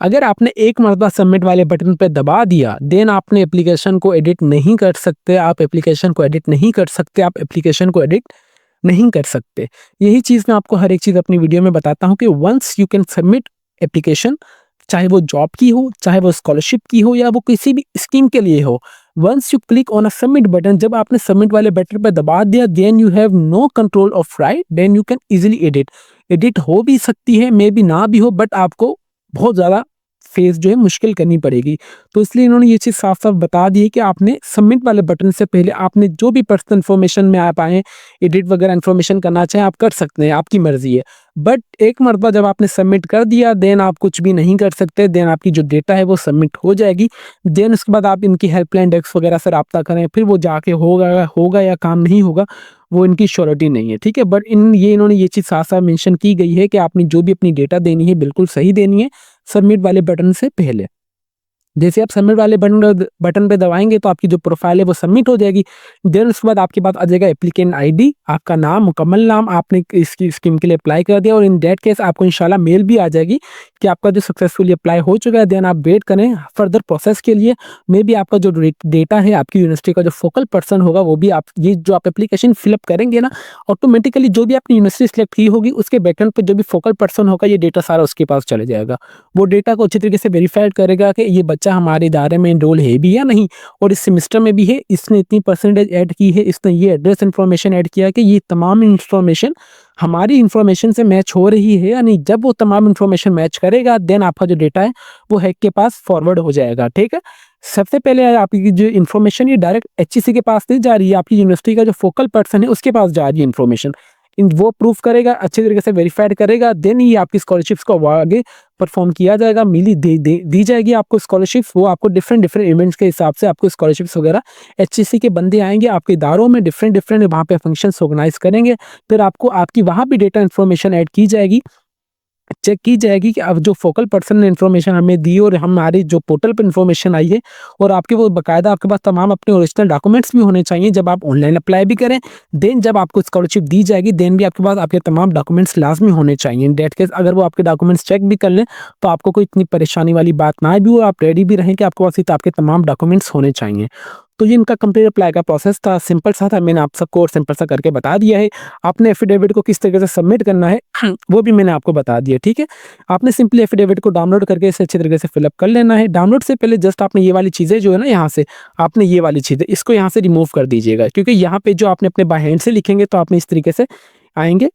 अगर आपने एक मरतबा सबमिट वाले बटन पे दबा दिया देन आपने एप्लीकेशन को एडिट नहीं कर सकते, आप एप्लीकेशन को एडिट नहीं कर सकते, आप एप्लीकेशन को एडिट नहीं कर सकते। यही चीज़ मैं आपको हर एक चीज़ अपनी वीडियो में बताता हूँ कि once you can submit application, चाहे वो जॉब की हो, चाहे वो स्कॉलरशिप की हो या वो किसी भी स्कीम के लिए हो, once you click on a submit button, जब आपने सबमिट वाले बटन पर दबा दिया then you have no control of right, then you can easily edit. Edit हो भी सकती है, मे बी ना भी हो, बट आपको बहुत ज़्यादा फेस जो है मुश्किल करनी पड़ेगी। तो इसलिए इन्होंने ये चीज़ साफ-साफ बता दी है कि आपने सबमिट वाले बटन से पहले आपने जो भी पर्सनल इन्फॉर्मेशन में आप आएँ, एडिट वगैरह इन्फॉर्मेशन करना चाहें आप कर सकते हैं, आपकी मर्ज़ी है। बट एक मरतबा जब आपने सबमिट कर दिया देन आप कुछ भी नहीं कर सकते, देन आपकी जो डेटा है वो सबमिट हो जाएगी। देन उसके बाद आप इनकी हेल्पलाइन डेस्क वगैरह से राब्ता करें, फिर वो जाके होगा होगा या काम नहीं होगा, वो इनकी श्योरिटी नहीं है, ठीक है? बट इन्होंने ये चीज़ साफ-साफ मेंशन की गई है कि आपने जो भी अपनी डेटा देनी है बिल्कुल सही देनी है, सबमिट वाले बटन से पहले। जैसे आप सबमिट वाले बटन पे दबाएँगे तो आपकी जो प्रोफ़ाइल है वो सबमिट हो जाएगी। देन उसके बाद आपके पास आ जाएगा एप्लीकेंट आईडी, आपका नाम, मुकम्मल नाम, आपने इसकी स्कीम के लिए अप्लाई कर दिया और इन दैट केस आपको इंशाल्लाह मेल भी आ जाएगी कि आपका जो सक्सेसफुली अप्लाई हो चुका है। देन आप वेट करें फर्दर प्रोसेस के लिए। मे बी आपका जो डेटा है, आपकी यूनिवर्सिटी का जो फोकल पर्सन होगा वो भी आप ये जो आप एप्लीकेशन फिलअप करेंगे ना, ऑटोमेटिकली जो भी आपकी यूनिवर्सिटी सिलेक्ट की होगी उसके बैकएंड पे जो भी फोकल पर्सन होगा ये डेटा सारा उसके पास चले जाएगा। वो डेटा को अच्छी तरीके से वेरीफाइड करेगा कि ये बच्चा हमारे इदारे में एनरोल है भी या नहीं, और इस सेमेस्टर में भी है, इसने इतनी परसेंटेज ऐड की है, इसने ये एड्रेस इन्फॉर्मेशन ऐड किया है कि ये तमाम इन्फॉर्मेशन हमारी इन्फॉर्मेशन से मैच हो रही है या नहीं। जब वो तमाम इन्फॉर्मेशन मैच करेगा देन आपका जो डेटा है वो हैक के पास फॉरवर्ड हो जाएगा, ठीक है? सबसे पहले आपकी जो इन्फॉर्मेशन ये डायरेक्ट एचईसी के पास नहीं जा रही है, आपकी यूनिवर्सिटी का जो फोकल पर्सन है उसके पास जा रही है इन्फॉर्मेशन। वो प्रूफ करेगा, अच्छे तरीके से वेरीफाइड करेगा, देन ही आपकी स्कॉलरशिप्स को आगे परफॉर्म किया जाएगा, दी जाएगी आपको स्कॉलरशिप्स। वो आपको डिफरेंट इवेंट्स के हिसाब से आपको स्कॉलरशिप्स वगैरह एचईसी के बंदे आएंगे आपके इदारों में, डिफरेंट वहाँ पे फंक्शंस ऑर्गेनाइज करेंगे, फिर आपको आपकी वहाँ भी डेटा इन्फॉर्मेशन ऐड की जाएगी, चेक की जाएगी कि अब जो फोकल पर्सन ने इन्फॉर्मेशन हमें दी और हमारी जो पोर्टल पर इन्फॉर्मेशन आई है, और आपके वो बाकायदा आपके पास तमाम अपने ओरिजिनल डॉक्यूमेंट्स भी होने चाहिए जब आप ऑनलाइन अप्लाई भी करें। देन जब आपको स्कॉलरशिप दी जाएगी देन भी आपके पास आपके तमाम डॉक्यूमेंट्स लाजमी होने चाहिए। इन डेट केस अगर वो आपके डॉक्यूमेंट्स चेक भी कर लें तो आपको कोई इतनी परेशानी वाली बात ना भी हो, आप रेडी भी रहें कि आपके पास आपके तमाम डॉक्यूमेंट्स होने चाहिए। तो ये इनका कंप्लीट अप्लाई का प्रोसेस था, सिंपल सा था, मैंने आप सबको और सिंपल सा करके बता दिया है। आपने एफिडेविट को किस तरीके से सबमिट करना है वो भी मैंने आपको बता दिया, ठीक है? आपने सिंपली एफिडेविट को डाउनलोड करके इसे अच्छे तरीके से फिलअप कर लेना है। डाउनलोड से पहले जस्ट आपने ये वाली चीज़ें जो है ना, यहाँ से आपने ये वाली चीज़ें इसको यहाँ से रिमूव कर दीजिएगा, क्योंकि यहाँ पे जो आपने अपने बाय हैंड से लिखेंगे तो आपने इस तरीके से आएंगे,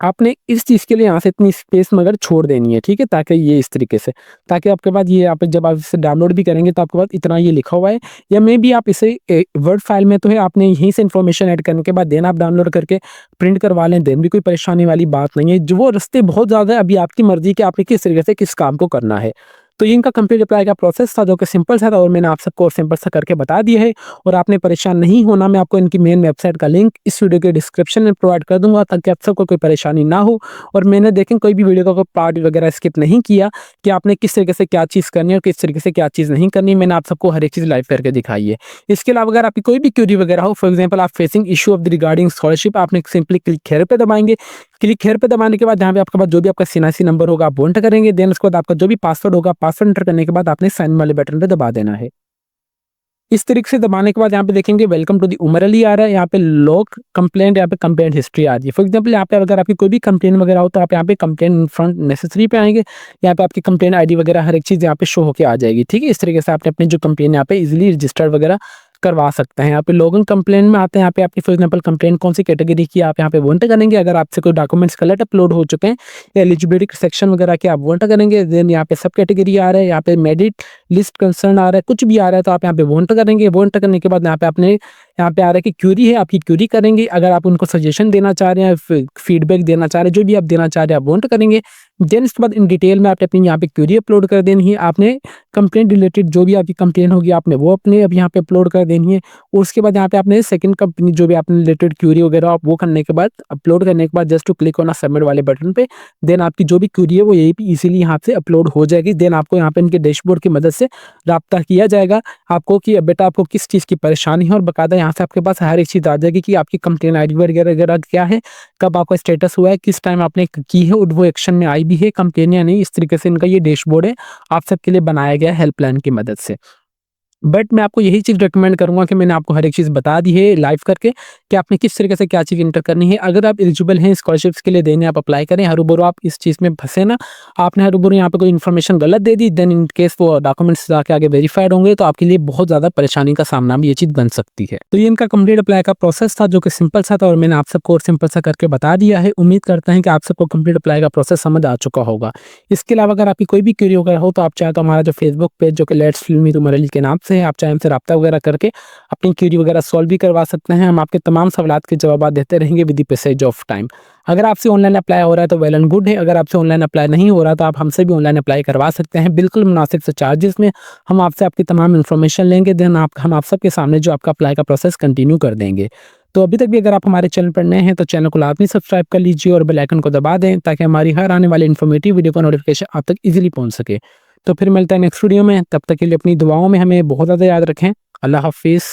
आपने इस चीज़ के लिए यहाँ से इतनी स्पेस मगर छोड़ देनी है, ठीक है? ताकि ये इस तरीके से, ताकि आपके पास ये आप जब आप इसे डाउनलोड भी करेंगे तो आपके पास इतना ये लिखा हुआ है, या मे बी आप इसे वर्ड फाइल में तो है, आपने यहीं से इन्फॉर्मेशन ऐड करने के बाद देन आप डाउनलोड करके प्रिंट करवा लें, देन भी कोई परेशानी वाली बात नहीं है। जो वो रास्ते बहुत ज़्यादा है, अभी आपकी मर्जी कि आपने किस तरीके से किस काम को करना है। तो ये इनका कंप्लीट अप्लाई का प्रोसेस था जो कि सिंपल सा था, और मैंने आप सबको और सिंपल सा करके बता दिया है, और आपने परेशान नहीं होना। मैं आपको इनकी मेन वेबसाइट का लिंक इस वीडियो के डिस्क्रिप्शन में प्रोवाइड कर दूंगा ताकि आप सबको कोई परेशानी ना हो। और मैंने देखें कोई भी वीडियो का कोई पार्ट वगैरह स्किप नहीं किया कि आपने किस तरीके से क्या चीज़ करनी है और किस तरीके से क्या चीज़ नहीं करनी, मैंने आप सबको हर एक चीज़ लाइव करके दिखाई है। इसके अलावा अगर आपकी कोई भी क्वेरी वगैरह हो, फॉर एग्जाम्पल आप facing issue of the regarding scholarship, आपने सिंपली क्लिक हेयर पे दबाएंगे। क्लिक हेयर पे दबाने के बाद यहाँ पे आपके पास जो भी आपका सीएनआईसी नंबर होगा आप वो एंटर करेंगे। देन उसके बाद आपका जो भी पासवर्ड होगा, पासवर्ड एंटर करने के बाद आपने साइन वाले बटन पे दबा देना है। इस तरीके से दबाने के बाद यहाँ पे देखेंगे welcome to the Umar Ali आ रहा है, यहाँ पे लॉग कंप्लेंट, यहाँ पे कंप्लेंट हिस्ट्री आ रही है। फॉर एग्जांपल यहाँ पे अगर आपकी कोई भी कंप्लेंट वगैरह हो तो आप यहाँ पे कंप्लेंट इन फ्रंट नेसेसरी पे आएंगे, यहाँ पे आपकी कंप्लेंट आईडी वगैरह हर एक चीज़ यहाँ पे शो होकर आ जाएगी, ठीक है? इस तरीके से आपने अपनी जो कंप्लेंट यहाँ पे इजिली रजिस्टर वगैरह करवा सकते हैं। यहाँ पे लॉगिन कंप्लेंट में आते हैं, यहाँ पे आपकी फॉर एग्जांपल कंप्लेंट कौन सी कैटेगरी की आप यहाँ पे वो एंटर करेंगे। अगर आपसे कोई डॉक्यूमेंट्स गलत अपलोड हो चुके हैं या एलिजिबिलिटी सेक्शन वगैरह के आप वो एंटर करेंगे। देन यहाँ पे सब कैटेगरी आ रहा है, यहाँ पे मेरिट लिस्ट कंसर्न आ रहा है, कुछ भी आ रहा है तो आप यहाँ पे वो एंटर करेंगे। वो एंटर करने के बाद यहाँ पे आपने यहाँ पे आ रहा है कि क्यूरी है, आपकी क्यूरी करेंगे। अगर आप उनको सजेशन देना चाह रहे हैं, फीडबैक देना चाह रहे हैं, जो भी आप देना चाह रहे हैं आप वो एंटर करेंगे। देन इसके बाद इन डिटेल में आपने अपनी यहाँ पे क्यूरी अपलोड कर देनी है। आपने कंप्लेंट रिलेटेड जो भी आपकी कंप्लेंट होगी आपने वो अपने अब यहाँ पे अपलोड कर देनी है। और उसके बाद यहाँ पे आपने सेकंड कंपनी जो भी आपने रिलेटेड क्यूरी वगैरह आप वो करने के बाद अपलोड करने के बाद just to click on submit वाले बटन पे, देन आपकी जो भी क्यूरी है वो यही भी इजीली यहाँ से अपलोड हो जाएगी। देन आपको यहाँ पे इनके डैशबोर्ड की मदद से राब्ता किया जाएगा आपको कि बेटा आपको किस चीज़ की परेशानी है, और बाकायदा यहाँ से आपके पास हर एक चीज़ आ जाएगी कि आपकी कंप्लेन आईडी वगैरह वगैरह क्या है, कब आपका स्टेटस हुआ है, किस टाइम आपने की है और वो एक्शन में आई भी है कंप्लेन या नहीं। इस तरीके से इनका ये डैशबोर्ड है, आप सबके लिए बनाया गया है हेल्पलाइन की मदद से। बट मैं आपको यही चीज़ रिकमेंड करूँगा कि मैंने आपको हर एक चीज़ बता दी है लाइव करके कि आपने किस तरीके से क्या चीज़ एंटर करनी है। अगर आप एलिजिबल हैं स्कॉलरशिप्स के लिए देने, आप अप्लाई करें। हरू-भरू आप इस चीज़ में फँसे ना, आपने हरू-भरू यहाँ पे कोई इन्फॉर्मेशन गलत दे दी, देन इन केस वो डॉक्यूमेंट्स जाके आगे वेरीफाइड होंगे तो आपके लिए बहुत ज़्यादा परेशानी का सामना भी ये चीज़ बन सकती है। तो ये इनका कंप्लीट अप्लाई का प्रोसेस था जो कि सिंपल सा था और मैंने आप सबको और सिंपल सा करके बता दिया है। उम्मीद करते हैं कि आप सबको कंप्लीट अप्लाई का प्रोसेस समझ आ चुका होगा। इसके अलावा अगर आपकी कोई भी क्वेरी वगैरह हो तो आप चाहे तो हमारा जो फेसबुक पेज जो कि लेट्स फिल्मी तुम अली के नाम से है, आप चाहे हमसे राब्ता वगैरह करके अपनी क्वेरी वगैरह सॉल्व भी करवा सकते हैं। हम आपके तमाम सवालात के जवाब देते रहेंगे with the passage of time. अगर आपसे ऑनलाइन अप्लाई हो रहा है तो वेल एंड गुड है, अगर आपसे ऑनलाइन अप्लाई नहीं हो रहा तो आप हमसे भी ऑनलाइन अप्लाई करवा सकते हैं बिल्कुल मुनासिब से चार्जेस में। हम आपसे आपकी तमाम इन्फॉर्मेशन लेंगे, देन हम आप सबके सामने जो आपका अप्लाई का प्रोसेस कंटिन्यू कर देंगे। तो अभी तक भी अगर आप हमारे चैनल पर नए हैं तो चैनल को लाजमी सब्सक्राइब कर लीजिए और बेल आइकन को दबा दें ताकि हमारी हर आने वाली इन्फॉर्मेटिव वीडियो का नोटिफिकेशन आप तक ईजिली पहुंच सके। तो फिर मिलता है नेक्स्ट वीडियो में, तब तक के लिए अपनी दुआओं में हमें बहुत ज़्यादा याद रखें। अल्लाह हाफिज़।